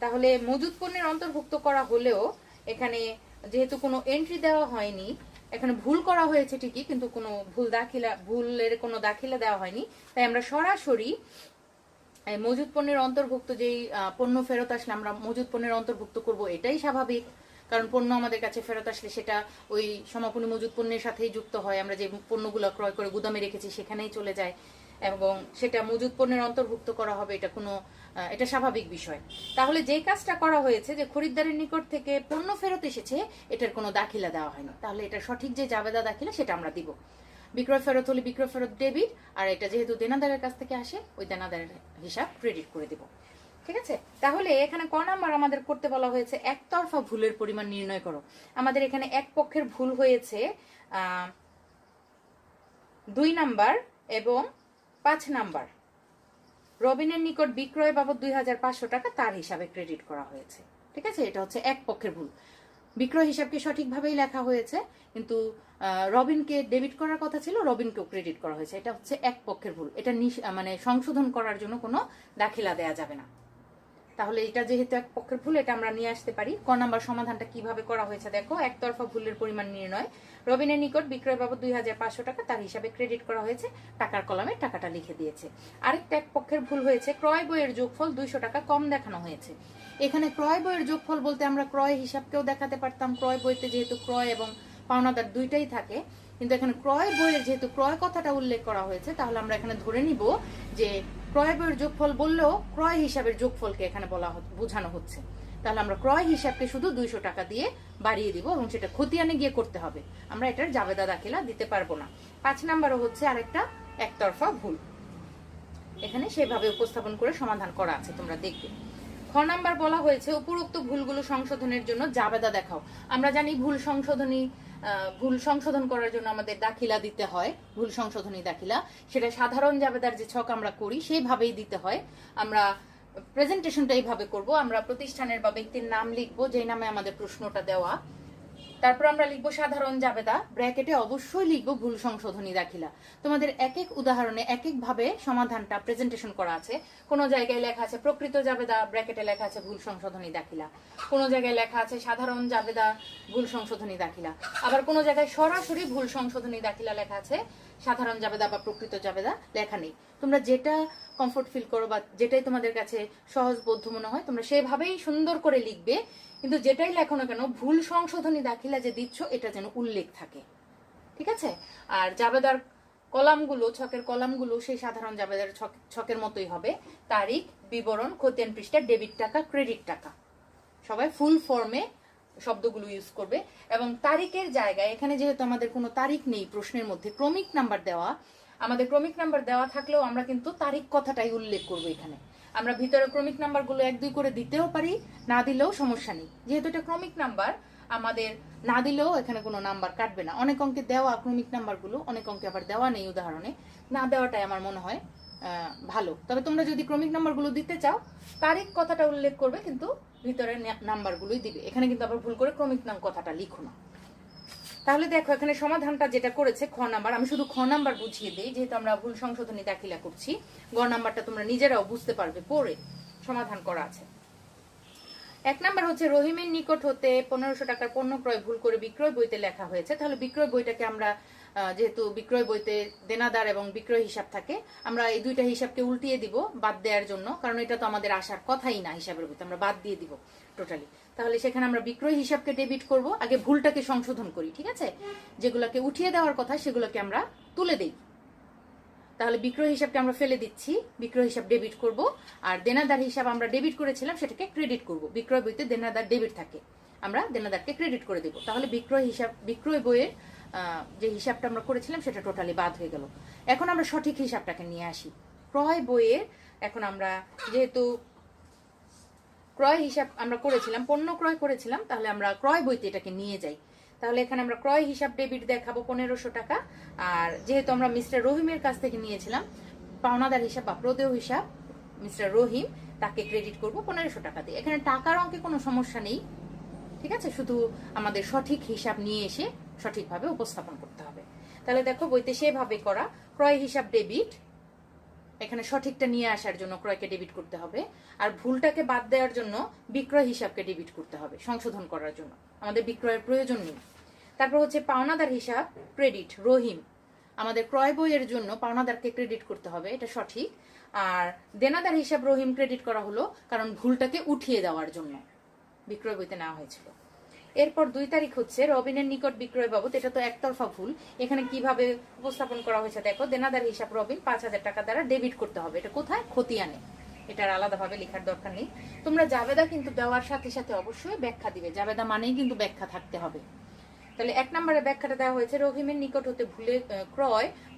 Speaker 1: তাহলে মজুদ পণ্যের অন্তর্ভুক্ত করা হলেও এখানে যেহেতু কোনো এন্ট্রি দেওয়া হয়নি, এখানে ভুল করা হয়েছে ঠিকই, কিন্তু কোনো ভুলের কোনো দাখিলা দেওয়া হয়নি, তাই আমরা সরাসরি মজুদ পণ্যের অন্তর্ভুক্ত যেই পণ্য ফেরত আসলে আমরা মজুদ পণ্যের অন্তর্ভুক্ত করব, এটাই স্বাভাবিক। কারণ পণ্য আমাদের কাছে ফেরত আসলে সেটা ওই সমাপনী মজুদ পণ্যের সাথেই যুক্ত হয়, আমরা যে পণ্যগুলো ক্রয় করে গুদামে রেখেছি সেখানেই চলে যায়, এবং সেটা মজুদ পণ্যের অন্তর্ভুক্ত করা হবে, এটা স্বাভাবিক বিষয়। তাহলে যে কাজটা করা হয়েছে যে খরিদ্দারের নিকট থেকে পণ্য ফেরত এসেছে, এটার কোনো দাখিলা দেওয়া হয়নি, তাহলে এটা সঠিক যে জাবেদা দাখিলা সেটা আমরা দিব। বিক্রয় ফেরত হলে বিক্রয় ফেরত ডেবিট, আর এটা যেহেতু দেনাদারের কাছ থেকে আসে, ওই দেনাদারের হিসাব ক্রেডিট করে দিব। ঠিক আছে। তাহলে এখানে ক নাম্বার আমাদের করতে বলা হয়েছে, একতরফা ভুলের পরিমাণ নির্ণয় করো। আমাদের এখানে এক পক্ষের ভুল হয়েছে 2 নাম্বার এবং 5 নাম্বার। রবিনের নিকট বিক্রয় বাবদ 2500 টাকা তার হিসাবে ক্রেডিট করা হয়েছে। ঠিক আছে। এটা হচ্ছে এক পক্ষের ভুল। বিক্রয় হিসাবকে সঠিকভাবেই লেখা হয়েছে, কিন্তু রবিনকে ডেবিট করার কথা ছিল, রবিনকেও ক্রেডিট করা হয়েছে। এটা হচ্ছে এক পক্ষের ভুল, এটা মানে সংশোধন করার জন্য কোনো দাখিলা দেয়া যাবে না। তাহলে এটা যেহেতু এক পক্ষের ভুল, এটা আমরা নিয়ে আসতে পারি। ক নাম্বার সমাধানটা কিভাবে করা হয়েছে দেখো, একতরফা ভুলের পরিমাণ নির্ণয়। রবিনের নিকট বিক্রয় বাবদ 2500 টাকা তার হিসাবে ক্রেডিট করা হয়েছে, টাকার কলামে টাকাটা লিখে দিয়েছে। আরেকটা এক পক্ষের ভুল হয়েছে, ক্রয় বইয়ের যোগফল 200 টাকা কম দেখানো হয়েছে। এখানে ক্রয় বইয়ের যোগফল বলতে আমরা ক্রয় হিসাবকেও দেখাতে পারতাম, ক্রয় বইতে যেহেতু ক্রয় এবং পাওনাদার দুইটাই থাকে, কিন্তু এখানে ক্রয় বইয়ের যেহেতু ক্রয় কথাটা উল্লেখ করা হয়েছে, তাহলে আমরা এখানে ধরে নিব যে ক্রয় বইয়ের যোগফল বললেও ক্রয় হিসাবের যোগফলকে এখানে বোঝানো হচ্ছে। তাহলে আমরা ক্রয় হিসাবকে শুধু 200 টাকা দিয়ে বাড়িয়ে দিব, এবং সেটা খতিয়ানে গিয়ে করতে হবে, আমরা এটার জাবেদা দাখিলা দিতে পারবো না। 5 নাম্বারও হচ্ছে আরেকটা একতরফা ভুল, এখানে সেভাবে উপস্থাপন করে সমাধান করা আছে, তোমরা দেখবে। খ নাম্বার বলা হয়েছে, উপরোক্ত ভুলগুলো সংশোধনের জন্য জাবেদা দেখাও। আমরা জানি ভুল সংশোধন করার জন্য আমাদের দাখিলা দিতে হয়, ভুল সংশোধনী দাখিলা, সেটা সাধারণ জাবেদার যে ছক আমরা করি সেইভাবেই দিতে হয়। আমরা প্রেজেন্টেশনটা এইভাবে করব, আমরা প্রতিষ্ঠানের বা ব্যক্তির নাম লিখবো যেই নামে আমাদের প্রশ্নটা দেওয়া, তারপর আমরা লিখবো সাধারণ জাবেদা, ব্র্যাকেটে অবশ্যই লিখবো ভুল সংশোধনী দাখিলা। তোমাদের এক এক উদাহরণে এক এক ভাবে সমাধানটা প্রেজেন্টেশন করা আছে। কোনো জায়গায় লেখা আছে প্রকৃত জাবেদা, ব্র্যাকেটে লেখা আছে ভুল সংশোধনী দাখিলা। কোনো জায়গায় লেখা আছে সাধারণ জাবেদা, ভুল সংশোধনী দাখিলা। আবার কোনো জায়গায় সরাসরি ভুল সংশোধনী দাখিলা লেখা আছে, সাধারণ জাবেদা বা প্রকৃত জাবেদা লেখা নেই। তোমরা যেটা কমফোর্ট ফিল করো বা যেটাই তোমাদের কাছে সহজবোধ্য মনে হয়, তোমরা সেভাবেই সুন্দর করে লিখবে, কিন্তু যেটাই লেখো না কেন ভুল সংশোধনী দাখিলা যে দিচ্ছ এটা যেন উল্লেখ থাকে। ঠিক আছে। আর জাবেদার কলামগুলো, ছকের কলামগুলো সেই সাধারণ জাবেদার ছকের মতোই হবে। তারিখ, বিবরণ, খতিয়ান পৃষ্ঠা, ডেবিট টাকা, ক্রেডিট টাকা, সবাই ফুল ফর্মে শব্দগুলো ইউজ করবে। এবং তারিখের জায়গায় এখানে যেহেতু আমাদের কোনো তারিখ নেই প্রশ্নের মধ্যে, ক্রমিক নাম্বার দেওয়া, আমাদের ক্রমিক নাম্বার দেওয়া থাকলেও আমরা কিন্তু তারিখ কথাটাই উল্লেখ করব। এখানে আমরা ভিতরে ক্রমিক নাম্বারগুলো 1-2 করে দিতেও পারি, না দিলেও সমস্যা নেই। যেহেতু এটা ক্রমিক নাম্বার, আমাদের না দিলেও এখানে কোনো নাম্বার কাটবে না। অনেক অঙ্কে দেওয়া ক্রমিক নাম্বারগুলো, অনেক অঙ্কে আবার দেওয়া নেই। উদাহরণে না দেওয়াটাই আমার মনে হয় ভালো। তবে তোমরা যদি ক্রমিক নাম্বারগুলো দিতে চাও, তারিখ কথাটা উল্লেখ করবে, কিন্তু ভিতরে নাম্বারগুলোই দিবে। এখানে কিন্তু আবার ভুল করে ক্রমিক নাম কথাটা লিখো না। তাহলে দেখো এখানে সমাধানটা যেটা করেছে খ নাম্বার, আমি শুধু খ নাম্বার বুঝিয়ে দিই, যেহেতু আমরা ভুল সংশোধনী দাখিলা করছি। গ নাম্বারটা তোমরা নিজেরাও বুঝতে পারবে, পড়ে সমাধান করা আছে। 1 নাম্বার হচ্ছে রহিমের নিকট হতে 1500 টাকার পণ্য ক্রয় ভুল করে বিক্রয় বইতে লেখা হয়েছে। তাহলে বিক্রয় বইটাকে আমরা, যেহেতু বিক্রয় বইতে দেনাদার এবং বিক্রয় হিসাব থাকে, আমরা এই দুইটা হিসাবকে উল্টিয়ে দিব বাদ দেওয়ার জন্য, কারণ এটা তো আমাদের আসার কথাই না হিসাবের বইতে, আমরা বাদ দিয়ে দিব টোটালি। তাহলে সেখানে আমরা বিক্রয় হিসাবকে ডেবিট করব। আগে ভুলটাকে সংশোধন করি, ঠিক আছে? যেগুলোকে উঠিয়ে দেওয়ার কথা সেগুলোকে আমরা তুলে দেই। তাহলে বিক্রয় হিসাবকে আমরা ফেলে দিচ্ছি, বিক্রয় হিসাব ডেবিট করব। আর দেনাদার হিসাব আমরা ডেবিট করেছিলাম, সেটাকে ক্রেডিট করব। বিক্রয় বইতে দেনাদার ডেবিট থাকে, আমরা দেনাদারকে ক্রেডিট করে দেব। তাহলে বিক্রয় বইয়ের যে হিসাবটা আমরা করেছিলাম সেটা টোটালি বাদ হয়ে গেল। এখন আমরা সঠিক হিসাবটাকে নিয়ে আসি। ক্রয় বইয়ের, এখন আমরা যেহেতু ক্রয় হিসাব আমরা করেছিলাম, পণ্য ক্রয় করেছিলাম, তাহলে আমরা ক্রয় বইতে এটাকে নিয়ে যাই। তাহলে এখানে আমরা ক্রয় হিসাব ডেবিট দেখাবো 1500 টাকা। আর যেহেতু আমরা মিস্টার রহিমের কাছ থেকে নিয়েছিলাম, পাওনাদার হিসাব বা প্রদেয় হিসাব মিস্টার রহিম, তাকে ক্রেডিট করব 1500 টাকা দিয়ে। এখানে টাকার অঙ্কে কোনো সমস্যা নেই, ঠিক আছে? শুধু আমাদের সঠিক হিসাব নিয়ে এসে সঠিকভাবে উপস্থাপন করতে হবে। তাহলে দেখো বইতে সেভাবে করা, ক্রয় হিসাব ডেবিট, এখানে সঠিকটা নিয়ে আসার জন্য ক্রয়কে ডেবিট করতে হবে, আর ভুলটাকে বাদ দেওয়ার জন্য বিক্রয় হিসাবকে ডেবিট করতে হবে সংশোধন করার জন্য। আমাদের বিক্রয়ের প্রয়োজন নেই। তারপর হচ্ছে পাওনাদার হিসাব ক্রেডিট রহিম, আমাদের ক্রয় বইয়ের জন্য পাওনাদারকে ক্রেডিট করতে হবে, এটা সঠিক। আর দেনাদার হিসাব রহিম ক্রেডিট করা হলো কারণ ভুলটাকে উঠিয়ে দেওয়ার জন্য বিক্রয় বইতে নেওয়া হয়েছিল। এরপর 2 তারিখ হচ্ছে রবিনের নিকট বিক্রয় বাবদ, এটা তো একতরফা ভুল। এখানে কিভাবে উপস্থাপন করা হয়েছে দেখো, দেনাদার হিসাব রবিন 5000 টাকা দ্বারা ডেবিট করতে হবে। এটা কোথায়? খতিয়ানে, এটার আলাদাভাবে লেখার দরকার নেই। তোমরা জাবেদা কিন্তু দেওয়ার সাথে সাথে অবশ্যই ব্যাখ্যা দিবে, জাবেদা মানেই কিন্তু ব্যাখ্যা থাকতে হবে। তাহলে 1 নম্বরে ব্যাখ্যাটা দেওয়া হয়েছে, রহিমের নিকট হতে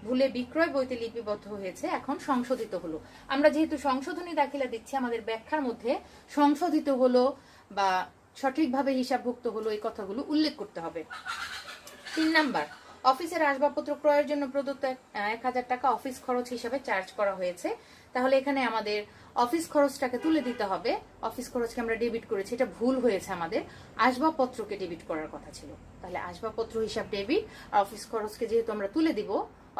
Speaker 1: ভুলে বিক্রয় বইতে লিপিবদ্ধ হয়েছে, এখন সংশোধিত হলো। আমরা যেহেতু সংশোধনী দাখিলা দিচ্ছি, আমাদের ব্যাখ্যার মধ্যে সংশোধিত হলো বা সঠিকভাবে হিসাবভুক্ত হলো এই কথাগুলো উল্লেখ করতে হবে। 3 নাম্বার, অফিসের আসবাবপত্র ক্রয়ের জন্য প্রদত্ত 1000 টাকা অফিস খরচ হিসাবে চার্জ করা হয়েছে। তাহলে এখানে আমাদের অফিস খরচটাকে তুলে দিতে হবে। অফিস খরচকে আমরা ডেবিট করেছি, এটা ভুল হয়েছে। আমাদের আসবাবপত্রকে ডেবিট করার কথা ছিল। তাহলে আসবাবপত্র হিসাব ডেবিট, আর অফিস খরচকে যেহেতু আমরা তুলে দিব,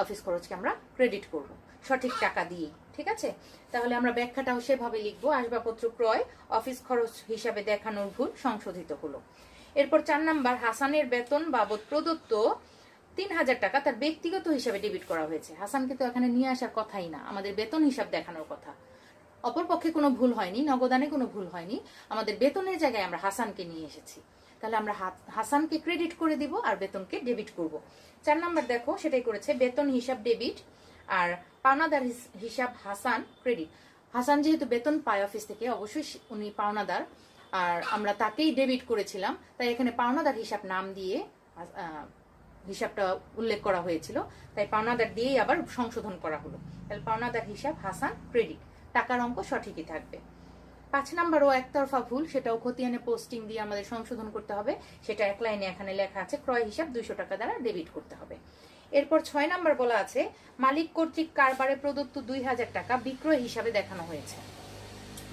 Speaker 1: অফিস খরচকে আমরা ক্রেডিট করব সঠিক টাকা দিয়ে, ঠিক আছে? তাহলে আমরা ব্যাখ্যাটাও সেভাবে লিখবো, আসবাবপত্র ক্রয় অফিস খরচ হিসাবে দেখানোর ভুল সংশোধিত হলো। এরপর 4 নাম্বার, হাসানের বেতন বাবদ প্রদত্ত 3000 টাকা তার ব্যক্তিগত হিসাবে ডেবিট করা হয়েছে। হাসানকে তো এখানে নিয়ে আসার কথাই না, আমাদের বেতন হিসাব দেখানোর কথা। অপরপক্ষে কোনো ভুল হয়নি, নগদানে কোনো ভুল হয়নি, আমাদের বেতনের জায়গায় আমরা হাসানকে নিয়ে এসেছি। তাহলে আমরা হাসানকে ক্রেডিট করে দিব আর বেতনকে ডেবিট করব। 4 নাম্বার দেখো সেটাই করেছে, বেতন হিসাব ডেবিট আর পাওনাদার হিসাব হাসান ক্রেডিট। হাসান যেহেতু বেতন পায় অফিস থেকে, অবশ্যই উনি পাওনাদার, আর আমরা তাকেই ডেবিট করেছিলাম, তাই এখানে পাওনাদার হিসাব নাম দিয়ে হিসাবটা উল্লেখ করা হয়েছিল, তাই পাওনাদার দিয়েই আবার সংশোধন করা হলো। তাহলে পাওনাদার হিসাব হাসান ক্রেডিট, টাকার অঙ্ক সঠিকই থাকবে। 5 নাম্বারও একতরফা ভুল, সেটাও খতিয়ানে পোস্টিং দিয়ে আমাদের সংশোধন করতে হবে। সেটা 1 লাইনে এখানে লেখা আছে, ক্রয় হিসাব 200 টাকা দ্বারা ডেবিট করতে হবে। এরপর 6 নাম্বার বলা আছে, মালিক কর্তৃক কারবারে প্রদত্ত 2000 টাকা বিক্রয় হিসাবে দেখানো হয়েছে।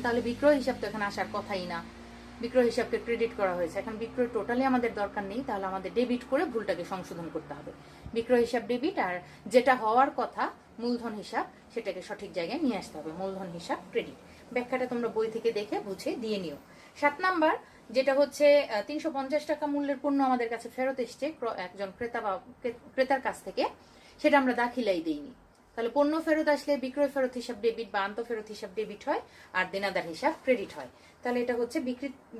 Speaker 1: তাহলে বিক্রয় হিসাব তো এখানে আসার কথাই না, বিক্রয় হিসাবকে ক্রেডিট করা হয়েছে। এখন বিক্রয় টোটালি আমাদের দরকার নেই, তাহলে আমাদের ডেবিট করে ভুলটাকে সংশোধন করতে হবে। বিক্রয় হিসাব ডেবিট, আর যেটা হওয়ার কথা মূলধন হিসাব সেটাকে সঠিক জায়গায় নিয়ে আসতে হবে, মূলধন হিসাব ক্রেডিট। ব্যাখ্যাটা তোমরা বই থেকে দেখে বুঝে দিয়ে নিও। 7 নাম্বার, যেটা হচ্ছে 350 টাকা মূল্যের পণ্য আমাদের কাছে ফেরত এসছে একজন ক্রেতার কাছ থেকে, সেটা আমরা দাখিলাই দেইনি। তাহলে পণ্য ফেরত আসলে বিক্রয় ফেরত হিসাব ডেবিট বা আন্ত ফেরত হিসাব ডেবিট হয়, আর দেনাদার হিসাব ক্রেডিট হয়। তাহলে এটা হচ্ছে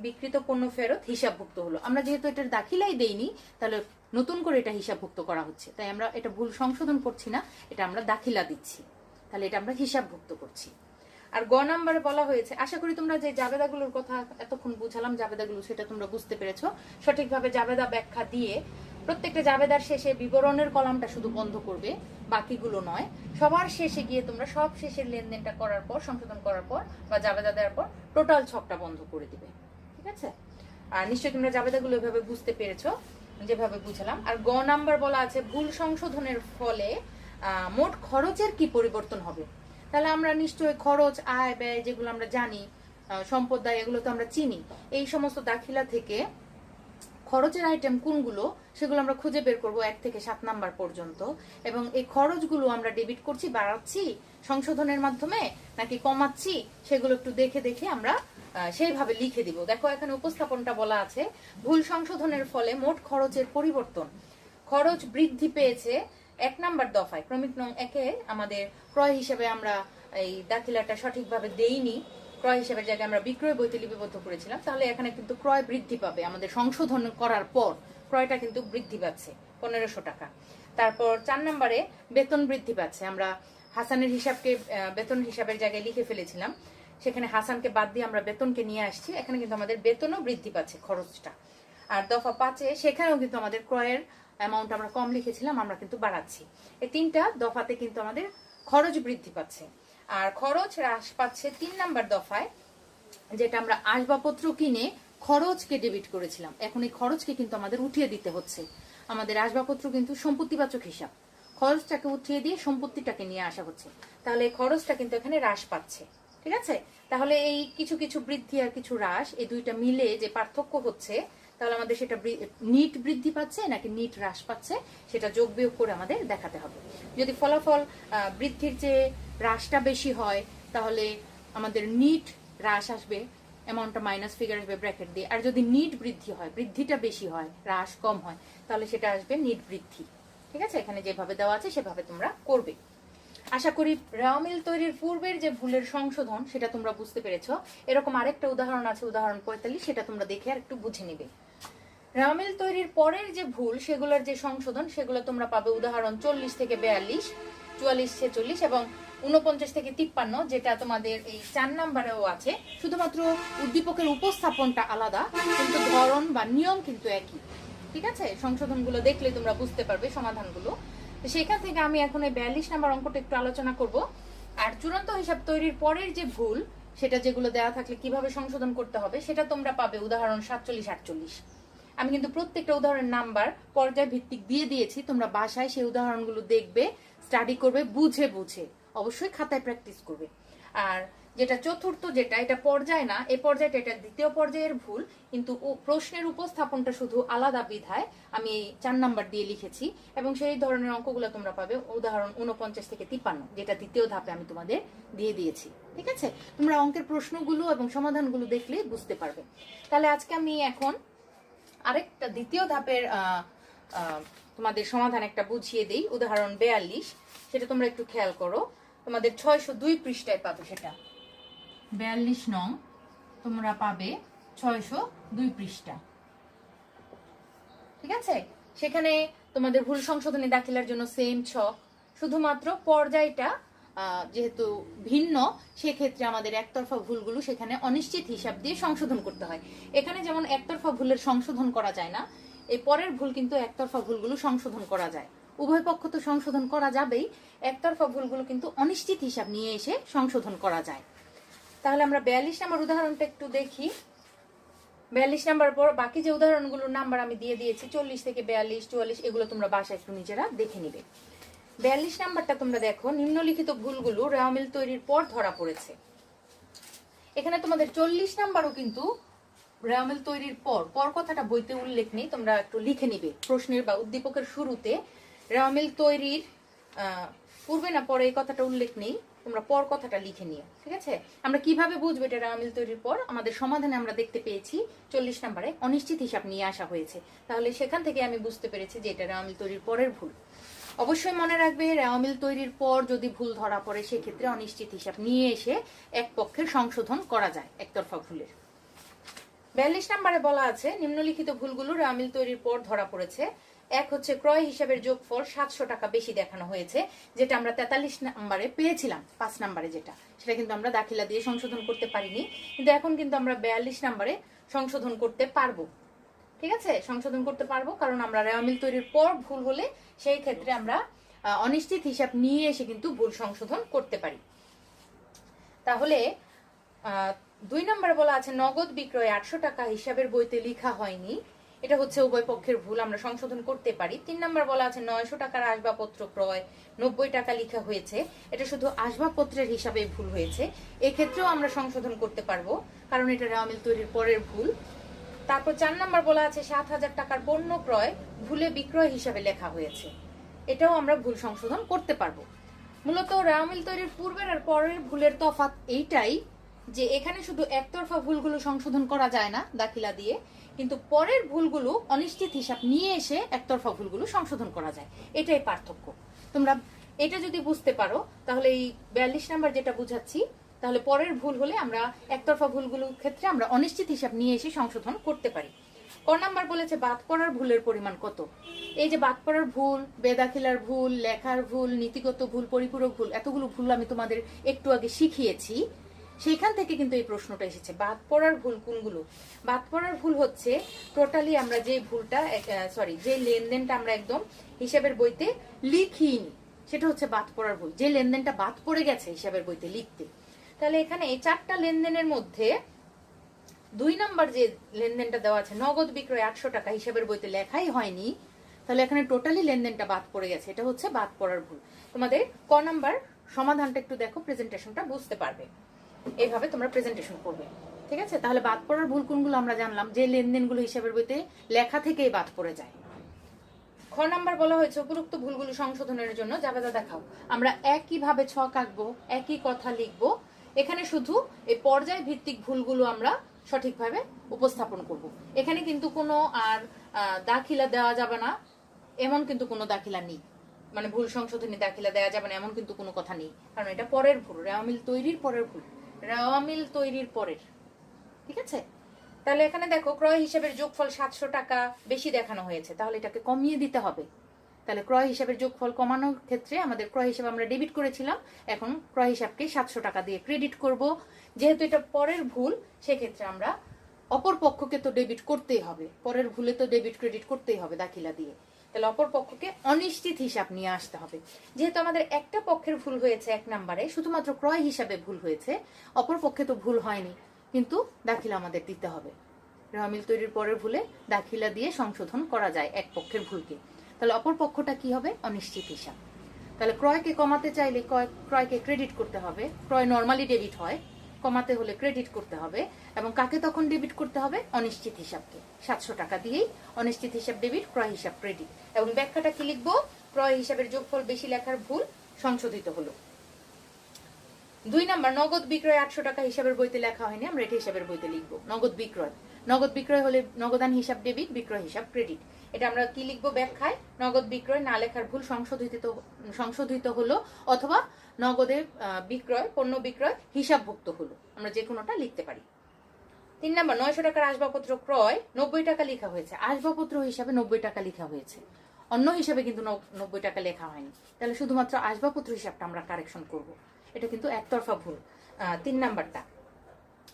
Speaker 1: বিকৃত পণ্য ফেরত হিসাবভুক্ত হলো। আমরা যেহেতু এটার দাখিলাই দেইনি, তাহলে নতুন করে এটা হিসাবভুক্ত করা হচ্ছে, তাই আমরা এটা ভুল সংশোধন করছি না, এটা আমরা দাখিলা দিচ্ছি, তাহলে এটা আমরা হিসাবভুক্ত করছি। আর গ নাম্বারে বলা হয়েছে, আশা করি তোমরা যে জাবেদাগুলোর কথা এতক্ষণ বুঝালাম, জাবেদাগুলো সেটা তোমরা বুঝতে পেরেছো। সঠিকভাবে জাবেদা ব্যাখ্যা দিয়ে প্রত্যেকটা জাবেদার শেষে বিবরণের কলামটা শুধু বন্ধ করবে, বাকিগুলো নয়। সবার শেষে গিয়ে তোমরা সব শেষের লেনদেনটা করার পর, সংশোধন করার পর বা জাবেদা দেওয়ার পর টোটাল ছকটা বন্ধ করে দিবে। ঠিক আছে? আর নিশ্চয়ই তোমরা জাবেদাগুলো এভাবে বুঝতে পেরেছো যেভাবে বুঝালাম। আর গ নাম্বার বলা আছে ভুল সংশোধনের ফলে মোট খরচের কি পরিবর্তন হবে। তাহলে আমরা নিশ্চয়ই খরচ, আয়, ব্যয় যেগুলো আমরা জানি, সম্পদ দায়, এগুলো তো আমরা চিনি। এই সমস্ত দাখিলা থেকে খরচের আইটেম কোনগুলো সেগুলো আমরা খুঁজে বের করব 1 থেকে 7 নাম্বার পর্যন্ত। এবং এই খরচগুলো আমরা ডেবিট করছি, বাড়াচ্ছি সংশোধনের মাধ্যমে নাকি কমাচ্ছি, সেগুলো একটু দেখে দেখে আমরা সেইভাবে লিখে দিব। দেখো এখানে উপস্থাপনটা বলা আছে, ভুল সংশোধনের ফলে মোট খরচের পরিবর্তন। খরচ বৃদ্ধি পেয়েছে 1 নাম্বার দফায়, ক্রমিক নং 1-এ আমাদের ক্রয় হিসেবে আমরা এই দাখিলাটা সঠিকভাবে দেইনি, ক্রয় হিসেবের জায়গায় আমরা বিক্রয় বইতে লিপিবদ্ধ করেছিলাম। তাহলে এখানে কিন্তু ক্রয় বৃদ্ধি পাবে, আমাদের সংশোধন করার পর ক্রয়টা কিন্তু বৃদ্ধি পাচ্ছে 1500 টাকা। তারপর 4 নম্বরে বেতন বৃদ্ধি পাচ্ছে। আমরা হাসানের হিসাবকে বেতন হিসাবের জায়গায় লিখে ফেলেছিলাম, সেখানে হাসানকে বাদ দিয়ে আমরা বেতনকে নিয়ে আসছি, এখানে কিন্তু আমাদের বেতনও বৃদ্ধি পাচ্ছে, খরচটা। আর দফা 5-এ সেখানেও কিন্তু আমাদের ক্রয়ের অ্যামাউন্ট আমরা কম লিখেছিলাম, আমরা কিন্তু বাড়াচ্ছি। এই 3টা দফাতে কিন্তু আমাদের খরচ বৃদ্ধি পাচ্ছে। আর খরচ হ্রাস পাচ্ছে 3 নাম্বার দফায়, যেটা আমরা আসবাবপত্র কিনে খরচকে ডেবিট করেছিলাম, এখন এই খরচকে কিন্তু আমাদের উঠিয়ে দিতে হচ্ছে। আমাদের আসবাবপত্র কিন্তু সম্পত্তিবাচক হিসাব, খরচটাকে উঠিয়ে দিয়ে সম্পত্তিটাকে নিয়ে আসা হচ্ছে, তাহলে খরচটা কিন্তু এখানে হ্রাস পাচ্ছে। ঠিক আছে? তাহলে এই কিছু কিছু বৃদ্ধি আর কিছু হ্রাস, এই দুইটা মিলে যে পার্থক্য হচ্ছে, তাহলে আমাদের সেটা নিট বৃদ্ধি পাচ্ছে নাকি নিট হ্রাস পাচ্ছে সেটা যোগ বিয়োগ করে আমাদের দেখাতে হবে। যদি ফলাফল বৃদ্ধির চেয়ে হ্রাসটা বেশি হয়, তাহলে আমাদের নিট হ্রাস আসবে, অ্যামাউন্টটা মাইনাস ফিগার আসবে ব্র্যাকেট দিয়ে। আর যদি নিট বৃদ্ধি হয়, বৃদ্ধিটা বেশি হয়, হ্রাস কম হয়, তাহলে সেটা আসবে নিট বৃদ্ধি। ঠিক আছে? এখানে যেভাবে দেওয়া আছে সেভাবে তোমরা করবে। আশা করি রাও মিল তৈরির পূর্বের যে ভুলের সংশোধন সেটা তোমরা বুঝতে পেরেছো। এরকম আরেকটা উদাহরণ আছে, উদাহরণ 45, সেটা তোমরা দেখে আর একটু বুঝে নিবে। রাও মিল তৈরির পরের যে ভুল সেগুলোর যে সংশোধন সেগুলো তোমরা পাবে উদাহরণ 40 থেকে 42, 44, 46 এবং 49 থেকে 53, যেটা তোমাদের এই 4 নাম্বারেও আছে। শুধুমাত্র উদ্দীপকের উপস্থাপনটা আলাদা, কিন্তু ধরন বা নিয়ম কিন্তু একই। ঠিক আছে? সংশোধনগুলো দেখলে তোমরা বুঝতে পারবে সমাধানগুলো। তো সেখান থেকে আমি এখন এই 42 নাম্বার অঙ্কটা একটু আলোচনা করব। আর চূড়ান্ত হিসাব তৈরির পরের যে ভুল সেটা যেগুলো দেওয়া থাকলে কিভাবে সংশোধন করতে হবে সেটা তোমরা পাবে উদাহরণ 47, 48। আমি কিন্তু প্রত্যেকটা উদাহরণের নাম্বার পর্যায় ভিত্তিক দিয়ে দিয়েছি, তোমরা বাসায় সেই উদাহরণগুলো দেখবে, স্টাডি করবে, বুঝে বুঝে অবশ্যই খাতায় প্র্যাকটিস করবে। আর যেটা চতুর্থ, যেটা এটা পর্যায় না, এই পর্যায়টা এটা দ্বিতীয় পর্যায়ের ভুল, কিন্তু প্রশ্নের উপস্থাপনটা শুধু আলাদা বিধায় আমি এই 4 নাম্বার দিয়ে লিখেছি। এবং সেই ধরনের অঙ্কগুলো তোমরা পাবে উদাহরণ 49 থেকে 53, যেটা দ্বিতীয় ধাপে আমি তোমাদের দিয়ে দিয়েছি। ঠিক আছে? তোমরা অঙ্কের প্রশ্নগুলো এবং সমাধানগুলো দেখলে বুঝতে পারবে। তাহলে আজকে আমি এখন আরেকটা দ্বিতীয় ধাপের তোমাদের সমাধান একটা বুঝিয়ে দেই, উদাহরণ 42, সেটা তোমরা একটু খেয়াল করো। তোমাদের 602 পৃষ্ঠায় পাবে, সেটা 42 নং তোমরা পাবে 602 পৃষ্ঠা। ঠিক আছে? সেখানে তোমাদের ভুল সংশোধনী দাখিলার জন্য সেম ছক, শুধুমাত্র পর্যায়টা যেহেতু ভিন্ন, সেক্ষেত্রে আমাদের একতরফা ভুলগুলো সেখানে অনিশ্চিত হিসাব দিয়ে সংশোধন করতে হয়। এখানে যেমন একতরফা ভুলের সংশোধন করা যায় না, এই পরের ভুল কিন্তু একতরফা ভুলগুলো সংশোধন করা যায়। উভয় পক্ষ তো সংশোধন করা যাবেই, একতরফা ভুলগুলো কিন্তু অনিশ্চিত হিসাব নিয়ে এসে সংশোধন করা যায়। তাহলে আমরা 42 নাম্বার উদাহরণটা একটু দেখি। 42 নাম্বার পর বাকি যে উদাহরণগুলোর নাম্বার আমি দিয়ে দিয়েছি, 40 থেকে 42, 44, এগুলো তোমরা বাসায় একটু নিজেরা দেখে নিবে। 42 নাম্বারটা তোমরা দেখো, নিম্নলিখিত ভুলগুলো রাও মিল তৈরির পর ধরা পড়েছে। এখানে তোমাদের 40 নাম্বারও কিন্তু রাও মিল তৈরির পর কথাটা বইতে উল্লেখ নেই, তোমরা একটু লিখে নিবে প্রশ্নের বা উদ্দীপকের শুরুতে রাও মিল তৈরির পূর্বে না পরে এই কথাটা উল্লেখ নেই, তোমরা পর কথাটা লিখে নিও। ঠিক আছে? আমরা কিভাবে বুঝবো এটা রাও মিল তৈরির পর? আমাদের সমাধানে আমরা দেখতে পেয়েছি 40 নাম্বারে অনিশ্চিত হিসাব নিয়ে আসা হয়েছে, তাহলে সেখান থেকে আমি বুঝতে পেরেছি যে এটা রাও মিল তৈরির পরের ভুল। অবশ্যই মনে রাখবে রেওয়া মিল তৈরির পর যদি ভুল ধরা পড়ে সেক্ষেত্রে অনিশ্চিত হিসাব নিয়ে এসে এক পক্ষের সংশোধন করা যায় একতরফা ভুলের। 42 নম্বরে বলা আছে নিম্নলিখিত ভুলগুলো রেওয়া মিল তৈরির পর ধরা পড়েছে। এক হচ্ছে ক্রয় হিসাবের যোগফল 700 টাকা বেশি দেখানো হয়েছে, যেটা আমরা 43 নম্বরে পেয়েছিলাম। 5 নম্বরে যেটা, সেটা কিন্তু আমরা দাখিলা দিয়ে সংশোধন করতে পারিনি, কিন্তু এখন কিন্তু আমরা 42 নম্বরে সংশোধন করতে পারবো। ঠিক আছে, সংশোধন করতে পারবো, কারণ আমরা রেওয়া মিল তৈরির পর ভুল হলে সেই ক্ষেত্রে আমরা অনিশ্চিত হিসাব নিয়ে এসে কিন্তু ভুল সংশোধন করতে পারি। তাহলে 2 নম্বরে বলা আছে নগদ বিক্রয় 800 টাকা হিসাবের বইতে লেখা হয়নি, এটা হচ্ছে উভয় পক্ষের ভুল, আমরা সংশোধন করতে পারি। 3 নম্বর বলা আছে 900 টাকার আসবাবপত্র ক্রয় 90 টাকা লেখা হয়েছে, এটা শুধু আসবাবপত্রের হিসাবে ভুল হয়েছে, এক্ষেত্রেও আমরা সংশোধন করতে পারবো, কারণ এটা রেওয়া মিল তৈরির পরের ভুল। তারপর 4 নম্বর বলা আছে 7000 টাকার পণ্য ক্রয় ভুলে বিক্রয় হিসাবে লেখা হয়েছে, এটাও আমরা ভুল সংশোধন করতে পারবো। মূলত রেওয়া মিল তৈরির পূর্বের আর পরের ভুলের তফাৎ এইটাই যে এখানে শুধু একতরফা ভুলগুলো সংশোধন করা যায় না দাখিলা দিয়ে, কিন্তু পরের ভুলগুলো অনিশ্চিত হিসাব নিয়ে এসে একতরফা ভুলগুলো সংশোধন করা যায়, এটাই পার্থক্য। তোমরা এটা যদি বুঝতে পারো তাহলে এই 42 নাম্বার যেটা বুঝাচ্ছি, তাহলে পরের ভুল হলে আমরা একতরফা ভুলগুলোর ক্ষেত্রে আমরা অনিশ্চিত হিসাব নিয়ে এসে সংশোধন করতে পারি। ক নাম্বার বলেছে বাদ পড়ার ভুলের পরিমাণ কত। এই যে বাদ পড়ার ভুল, বেদাখিলার ভুল, লেখার ভুল, নীতিগত ভুল, পরিপূরক ভুল, এতগুলো ভুল আমি তোমাদের একটু আগে শিখিয়েছি, সেইখান থেকে কিন্তু এই প্রশ্নটা এসেছে। বাদ পড়ার ভুল কোনগুলো? বাদ পড়ার ভুল হচ্ছে টোটালি আমরা যে ভুলটা যে লেনদেনটা আমরা একদম হিসাবের বইতে লিখিনি, সেটা হচ্ছে বাদ পড়ার ভুল, যে লেনদেনটা বাদ পড়ে গেছে হিসাবের বইতে লিখতে। তাহলে এখানে এই 4টা লেনদেনের মধ্যে 2 নাম্বার যে লেনদেনটা দেওয়া আছে নগদ বিক্রয় 800 টাকা হিসাবের বইতে লেখাই হয়নি, তাহলে এখানে টোটালি লেনদেনটা বাদ পড়ে গেছে, এটা হচ্ছে বাদ পড়ার ভুল। তোমাদের ক নাম্বার সমাধানটা একটু দেখো, প্রেজেন্টেশনটা বুঝতে পারবে, এইভাবে তোমরা প্রেজেন্টেশন করবে। ঠিক আছে, তাহলে বাদ পড়ার ভুল কোনগুলো আমরা জানলাম, যে লেনদেনগুলো হিসাবের বইতে লেখা থেকেই বাদ পড়ে যায়। খ নাম্বার বলা হয়েছে উপরোক্ত ভুলগুলো সংশোধনের জন্য জাবেদা দেখাও। আমরা একইভাবে ছক আঁকবো, একই কথা লিখবো, এখানে শুধু এই পর্যায় ভিত্তিক ভুলগুলো আমরা সঠিকভাবে উপস্থাপন করব। এখানে কিন্তু কোনো আর দাখিলা দেওয়া যাবে না, এমন কিন্তু কোনো দাখিলা নেই, মানে ভুল সংশোধনী দাখিলা দেওয়া যাবে না এমন কিন্তু কোনো কথা নেই, কারণ এটা পরের ভুল, রেওয়া মিল তৈরির পরের ভুল, রেওয়া মিল তৈরির পরের। ঠিক আছে, তাহলে এখানে দেখো ক্রয় হিসাবের যোগফল 700 টাকা বেশি দেখানো হয়েছে, তাহলে এটাকে কমিয়ে দিতে হবে। তাহলে ক্রয় হিসাবের যোগফল কমানোর ক্ষেত্রে আমাদের ক্রয় হিসাব আমরা ডেবিট করেছিলাম, এখন ক্রয় হিসাবকে 700 টাকা দিয়ে ক্রেডিট করব। যেহেতু এটা পরের ভুল, সেক্ষেত্রে আমরা অপর পক্ষকে তো ডেবিট করতেই হবে, পরের ভুলে তো ডেবিট ক্রেডিট করতেই হবে দাখিলা দিয়ে, তাহলে অপর পক্ষকে অনিশ্চিত হিসাব নিয়ে আসতে হবে। যেহেতু আমাদের একটা পক্ষের ভুল হয়েছে 1 নম্বরে, শুধুমাত্র ক্রয় হিসাবে ভুল হয়েছে, অপর পক্ষে তো ভুল হয়নি, কিন্তু দাখিলা আমাদের দিতে হবে। রেওয়া মিল তৈরির পরের ভুলে দাখিলা দিয়ে সংশোধন করা যায় এক পক্ষের ভুলকে, তাহলে অপর পক্ষটা কি হবে? অনিশ্চিত হিসাব। তাহলে ক্রয়কে কমাতে চাইলে ক্রয়কে ক্রেডিট করতে হবে, ক্রয় নর্মালি ডেবিট হয়, কমাতে হলে ক্রেডিট করতে হবে, এবং কাকে তখন ডেবিট করতে হবে? অনিশ্চিত হিসাবকে। 700 টাকা দিয়েই অনিশ্চিত হিসাব ডেবিট, ক্রয় হিসাব ক্রেডিট। এবং ব্যাখ্যাটা কি লিখবো? ক্রয় হিসাবের যোগফল বেশি লেখার ভুল সংশোধিত হলো। 2 নাম্বার নগদ বিক্রয় 800 টাকা হিসাবের বইতে লেখা হয়নি, আমরা এটা হিসাবের বইতে লিখবো। নগদ বিক্রয় হলে নগদান হিসাব ডেবিট, বিক্রয় হিসাব ক্রেডিট। এটা আমরা কি লিখবো ব্যাখ্যায়? নগদ বিক্রয় না লেখার ভুল সংশোধিত হলো, অথবা নগদের বিক্রয়, পণ্য বিক্রয় হিসাবভুক্ত হলো, আমরা যে কোনোটা লিখতে পারি। 3 নাম্বার 900 টাকার আসবাবপত্র ক্রয় 90 টাকা লেখা হয়েছে, আসবাবপত্র হিসাবে 90 টাকা লেখা হয়েছে, অন্য হিসাবে কিন্তু 90 টাকা লেখা হয়নি, তাহলে শুধুমাত্র আসবাবপত্র হিসাবটা আমরা কারেকশন করব। এটা কিন্তু একতরফা ভুল। 3 নাম্বারটা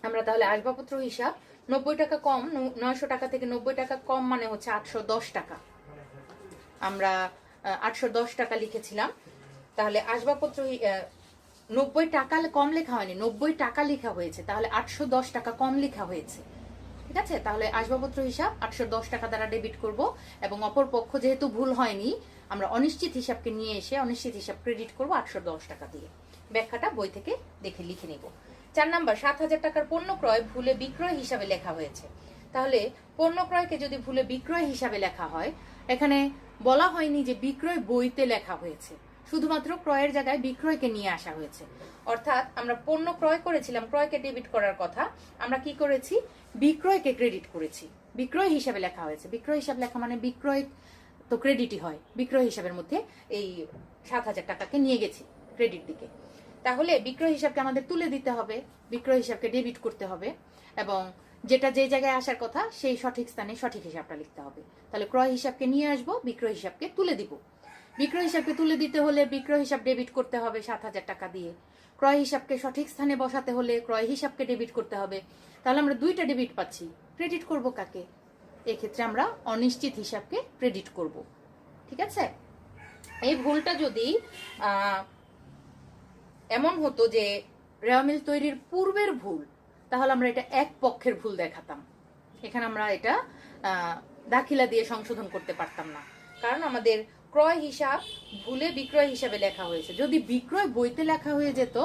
Speaker 1: আমরা তাহলে আসবাবপত্র হিসাব 90 টাকা কম, 900 টাকা থেকে 90 টাকা কম মানে হচ্ছে 810 টাকা, আমরা 810 টাকা লিখেছিলাম। তাহলে আসবাবপত্র 90 টাকা কম লেখা হয়নি, 90 টাকা লেখা হয়েছে, তাহলে 810 টাকা কম লেখা হয়েছে। ঠিক আছে, তাহলে আসবাবপত্র হিসাব 810 টাকা দ্বারা ডেবিট করব, এবং অপর পক্ষ যেহেতু ভুল হয়নি, আমরা অনিশ্চিত হিসাবকে নিয়ে এসে অনিশ্চিত হিসাব ক্রেডিট করব 810 টাকা দিয়ে। ব্যাখ্যাটা বই থেকে দেখে লিখে নিব। 4 নাম্বার 7000 টাকার পণ্য ক্রয় ভুলে বিক্রয় হিসাবে লেখা হয়েছে। তাহলে পণ্য ক্রয়কে যদি ভুলে বিক্রয় হিসাবে লেখা হয়, এখানে বলা হয়নি যে বিক্রয় বইতে লেখা হয়েছে, শুধুমাত্র ক্রয়ের জায়গায় বিক্রয়কে নিয়ে আসা হয়েছে। অর্থাৎ আমরা পণ্য ক্রয় করেছিলাম, ক্রয়কে ডেবিট করার কথা, আমরা কি করেছি? বিক্রয়কে ক্রেডিট করেছি, বিক্রয় হিসাবে লেখা হয়েছে। বিক্রয় হিসাব লেখা মানে বিক্রয় তো ক্রেডিটই হয়, বিক্রয় হিসাবের মধ্যে এই 7,000 টাকাকে নিয়ে গেছি ক্রেডিট দিকে। তাহলে বিক্রয় হিসাবকে আমাদের তুলে দিতে হবে, বিক্রয় হিসাবকে ডেবিট করতে হবে, এবং যেটা যে জায়গায় আসার কথা সেই সঠিক স্থানে সঠিক হিসাবটা লিখতে হবে। তাহলে ক্রয় হিসাবকে নিয়ে আসবো, বিক্রয় হিসাবকে তুলে দিব। বিক্রয় হিসাবকে তুলে দিতে হলে বিক্রয় হিসাব ডেবিট করতে হবে 7,000 টাকা দিয়ে। ক্রয় হিসাবকে সঠিক স্থানে বসাতে হলে ক্রয় হিসাবকে ডেবিট করতে হবে। তাহলে আমরা দুইটা ডেবিট পাচ্ছি। ক্রেডিট করব কাকে? এক্ষেত্রে আমরা অনিশ্চিত হিসাবকে ক্রেডিট করব। ঠিক আছে? এই ভুলটা যদি এমন হতো যে রেওয়া মিল তৈরির পূর্বের ভুল, তাহলে আমরা এটা এক পক্ষের ভুল দেখাতাম। এখানে আমরা এটা দাখিলা দিয়ে সংশোধন করতে পারতাম না, কারণ আমাদের ক্রয় হিসাব ভুলে বিক্রয় হিসাবে লেখা হয়েছে। যদি বিক্রয় বইতে লেখা হয়ে যেত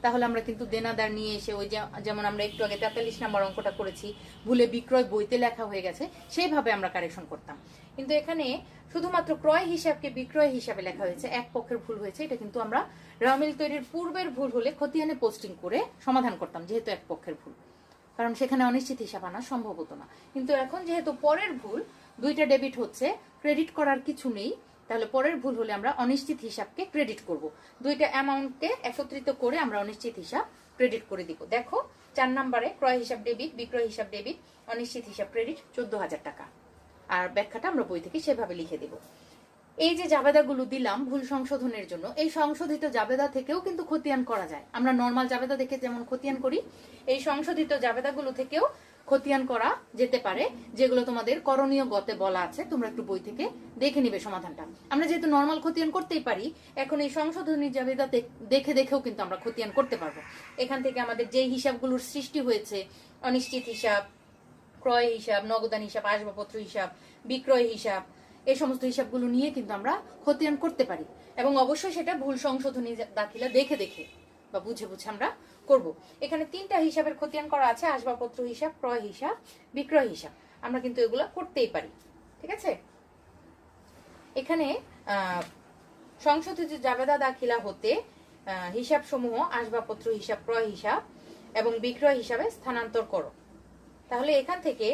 Speaker 1: তাহলে আমরা কিন্তু দেনাদার নিয়ে এসে ওই যেমন আমরা একটু আগে 43 নম্বর অঙ্কটা করেছি, ভুলে বিক্রয় বইতে লেখা হয়ে গেছে, সেইভাবে আমরা কারেকশন করতাম। কিন্তু এখানে শুধুমাত্র ক্রয় হিসাবকে বিক্রয় হিসাবে লেখা হয়েছে, এক পক্ষের ভুল হয়েছে। এটা কিন্তু আমরা রেওয়া মিল তৈরির পূর্বের ভুল হলে খতিয়ানে পোস্টিং করে সমাধান করতাম, যেহেতু এক পক্ষের ভুল, কারণ সেখানে অনিশ্চিত হিসাব আনা সম্ভব হতো না। কিন্তু এখন যেহেতু পরের ভুল, দুইটা ডেবিট হচ্ছে, ক্রেডিট করার কিছু নেই, তাহলে পরের ভুল হলে আমরা অনিশ্চিত হিসাবকে ক্রেডিট করব। দুইটা অ্যামাউন্টকে একত্রিত করে আমরা অনিশ্চিত হিসাব ক্রেডিট করে দিব। দেখো 4 নম্বরে ক্রয় হিসাব ডেবিট, বিক্রয় হিসাব ডেবিট, অনিশ্চিত হিসাব ক্রেডিট 14,000 টাকা। আর ব্যাখ্যাটা আমরা বই থেকে সেভাবে লিখে দেব। এই যে জাবেদাগুলো দিলাম ভুল সংশোধনের জন্য, এই সংশোধিত জাবেদা থেকেও কিন্তু খতিয়ান করা যায়। আমরা নর্মাল জাবেদা দেখে যেমন খতিয়ান করি, এই সংশোধিত জাবেদাগুলো থেকেও খতিয়ান করা যেতে পারে, যেগুলো তোমাদের করণীয় গতে বলা আছে। তোমরা একটু বই থেকে দেখে নিবে সমাধানটা। আমরা যেহেতু নর্মাল খতিয়ান করতেই পারি, এখন এই সংশোধনী জাবেদা দেখে দেখেও কিন্তু আমরা খতিয়ান করতে পারবো। এখান থেকে আমাদের যে হিসাবগুলোর সৃষ্টি হয়েছে, অনিশ্চিত হিসাব, ক্রয় হিসাব, নগদান হিসাব, আসবাবপত্র হিসাব, বিক্রয় হিসাব, এই সমস্ত হিসাবগুলো নিয়ে কিন্তু আমরা খতিয়ান করতে পারি। এবং অবশ্যই সেটা ভুল সংশোধনী দাখিলা দেখে দেখে বা বুঝে বুঝে আমরা করব। এখানে 3টা হিসাবের খতিয়ান করা আছে, আসবাবপত্র হিসাব, ক্রয় হিসাব, বিক্রয় হিসাব। আমরা কিন্তু এগুলো করতেই পারি। ঠিক আছে? এখানে সংশোধিত জাবেদা দাখিলা হতে হিসাব সমূহ আসবাবপত্র হিসাব, ক্রয় হিসাব এবং বিক্রয় হিসাবে স্থানান্তর করো। তাহলে এখান থেকে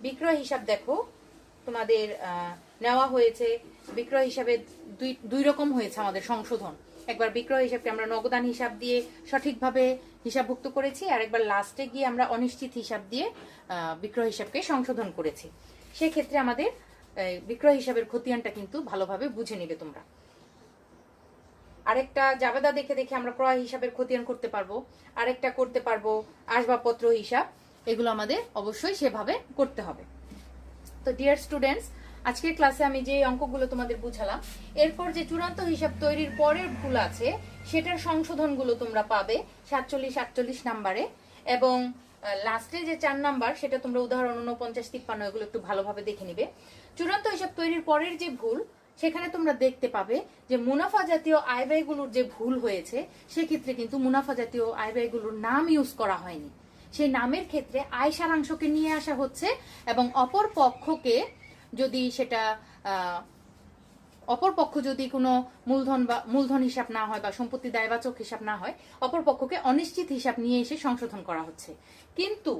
Speaker 1: বিক্রয় হিসাব দেখো তোমাদের নেওয়া হয়েছে। বিক্রয় হিসাবে দুই রকম হয়েছে আমাদের সংশোধন। একবার বিক্রয় হিসাবকে আমরা নগদান হিসাব দিয়ে সঠিকভাবে হিসাবভুক্ত করেছি, আর একবার লাস্টে গিয়ে আমরা অনিশ্চিত হিসাব দিয়ে বিক্রয় হিসাবকে সংশোধন করেছি। সেক্ষেত্রে আমাদের বিক্রয় হিসাবের খতিয়ানটা কিন্তু ভালোভাবে বুঝে নিবে তোমরা। আরেকটা জাবেদা দেখে দেখে আমরা ক্রয় হিসাবের খতিয়ান করতে পারবো, আরেকটা করতে পারবো আসবাবপত্র হিসাব। এগুলো আমাদের অবশ্যই সেভাবে করতে হবে। তো ডিয়ার স্টুডেন্টস, আজকের ক্লাসে আমি যে অঙ্কগুলো তোমাদের বুঝালাম, এরপর যে চূড়ান্ত হিসাব তৈরির পরের ভুল আছে সেটার সংশোধনগুলো তোমরা পাবে 47-48 নাম্বারে, এবং লাস্টে যে 4 নাম্বার সেটা তোমরা উদাহরণ 49-53 এগুলো একটু ভালোভাবে দেখে নিবে। চূড়ান্ত হিসাব তৈরির পরের যে ভুল, সেখানে তোমরা দেখতে পাবে যে মুনাফা জাতীয় আয় ব্যয়গুলোর যে ভুল হয়েছে, সেক্ষেত্রে কিন্তু মুনাফা জাতীয় আয় ব্যয়গুলোর নাম ইউজ করা হয়নি। সেই নামের ক্ষেত্রে আয় সারাংশকে নিয়ে আসা হচ্ছে, এবং অপর পক্ষকে যদি সেটা অপর পক্ষ যদি কোনো মূলধন হিসাব না হয় বা সম্পত্তি দায়বাচক হিসাব না হয়, অপর পক্ষকে অনিশ্চিত হিসাব নিয়ে এসে সংশোধন করা হচ্ছে। কিন্তু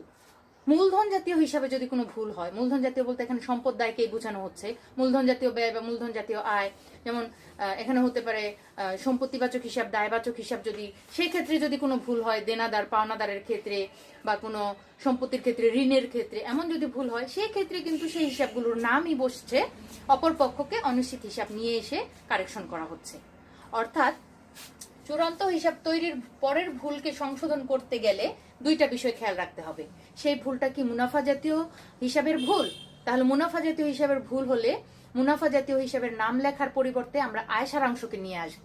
Speaker 1: মূলধন জাতীয় হিসাবে যদি কোনো ভুল হয়, মূলধন জাতীয় বলতে এখানে সম্পদ দায়কেই বোঝানো হচ্ছে। মূলধন জাতীয় ব্যয় বা মূলধন জাতীয় আয়, যেমন এখানে হতে পারে সম্পত্তিবাচক হিসাব, দায়বাচক হিসাব। যদি সেই ক্ষেত্রে যদি কোনো ভুল হয়, দেনাদার পাওনাদারের ক্ষেত্রে বা কোনো সম্পত্তির ক্ষেত্রে, ঋণের ক্ষেত্রে, এমন যদি ভুল হয়, সেই ক্ষেত্রে কিন্তু সেই হিসাবগুলোর নামই বসছে, অপর পক্ষকে অনিশ্চিত হিসাব নিয়ে এসে কারেকশন করা হচ্ছে। অর্থাৎ চূড়ান্ত হিসাব তৈরির পরের ভুলকে সংশোধন করতে গেলে দুইটা বিষয় খেয়াল রাখতে হবে। সেই ভুলটা কি মুনাফা জাতীয় হিসাবের ভুল? তাহলে মুনাফা জাতীয় হিসাবের ভুল হলে মুনাফা জাতীয় হিসাবের নাম লেখার পরিবর্তে আমরা আয় সারাংশকে নিয়ে আসব,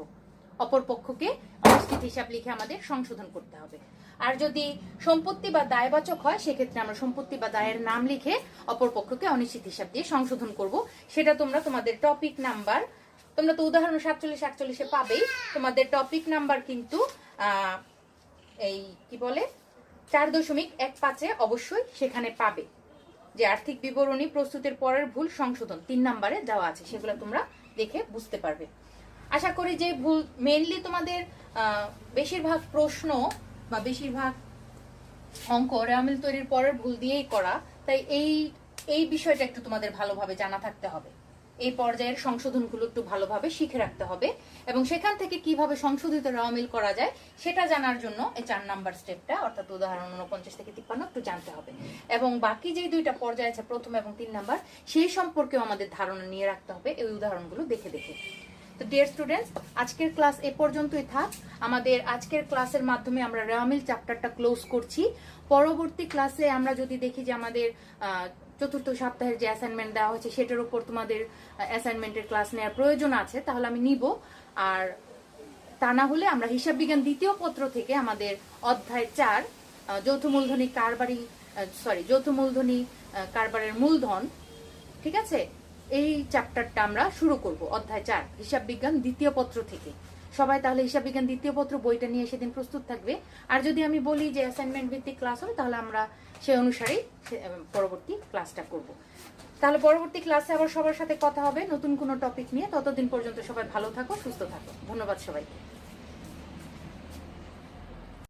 Speaker 1: অপর পক্ষকে অনিশ্চিত হিসাব লিখে আমাদের সংশোধন করতে হবে। আর যদি সম্পত্তি বা দায়বাচক হয়, সেক্ষেত্রে আমরা সম্পত্তি বা দায়ের নাম লিখে অপর পক্ষকে অনিশ্চিত হিসাব দিয়ে সংশোধন করব। সেটা তোমরা তোমাদের টপিক নাম্বার, তোমরা তো উদাহরণ 47-48 পাবেই, তোমাদের টপিক নাম্বার কিন্তু এই কি বলে 4.15 অবশ্যই সেখানে পাবে, যে আর্থিক বিবরণী প্রস্তুতের পরের ভুল সংশোধন 3 নাম্বারে দেওয়া আছে, সেগুলো তোমরা দেখে বুঝতে পারবে। আশা করি যে ভুল মেইনলি তোমাদের বেশিরভাগ প্রশ্ন বা বেশিরভাগ অঙ্ক রেওয়া মিল তৈরির পরের ভুল দিয়েই করা, তাই এই বিষয়টা একটু তোমাদের ভালোভাবে জানা থাকতে হবে। এই পর্যায়ের সংশোধনগুলো একটু ভালোভাবে শিখে রাখতে হবে এবং সেখান থেকে কিভাবে সংশোধিত রাওমিল করা যায় সেটা জানার জন্য এই 4 নাম্বার স্টেপটা অর্থাৎ উদাহরণ 49 থেকে 53 একটু জানতে হবে এবং বাকি যে দুইটা পর্যায় আছে প্রথম এবং 3 নাম্বার সেই সম্পর্কেও আমাদের ধারণা নিয়ে রাখতে হবে এই উদাহরণগুলো দেখে দেখে। তো ডিয়ার স্টুডেন্টস, আজকের ক্লাস এ পর্যন্তই থাক। আমাদের আজকের ক্লাসের মাধ্যমে আমরা রাওমিল চ্যাপ্টারটা ক্লোজ করছি। পরবর্তী ক্লাসে আমরা যদি দেখি যে আমাদের চতুর্থ সপ্তাহের যে অ্যাসাইনমেন্ট দেওয়া হয়েছে সেটার উপর তোমাদের অ্যাসাইনমেন্টের ক্লাস নেওয়ার প্রয়োজন আছে তাহলে আমি নিব, আর তা না হলে আমরা হিসাব বিজ্ঞান দ্বিতীয় পত্র থেকে আমাদের অধ্যায় 4 যৌথ মূলধনী কারবারের মূলধন, ঠিক আছে, এই চ্যাপ্টারটা আমরা শুরু করব অধ্যায় 4 হিসাব বিজ্ঞান দ্বিতীয় পত্র থেকে। সবাই তাহলে হিসাব বিজ্ঞান দ্বিতীয় পত্র বইটা নিয়ে সেদিন প্রস্তুত থাকবে। আর যদি আমি বলি যে অ্যাসাইনমেন্ট ভিত্তিক ক্লাস হবে তাহলে আমরা সেই অনুসারেই পরবর্তী ক্লাসটা করব। তাহলে পরবর্তী ক্লাসে আবার সবার সাথে কথা হবে নতুন কোনো টপিক নিয়ে। ততদিন পর্যন্ত সবাই ভালো থাকো, সুস্থ থাকো। ধন্যবাদ সবাইকে।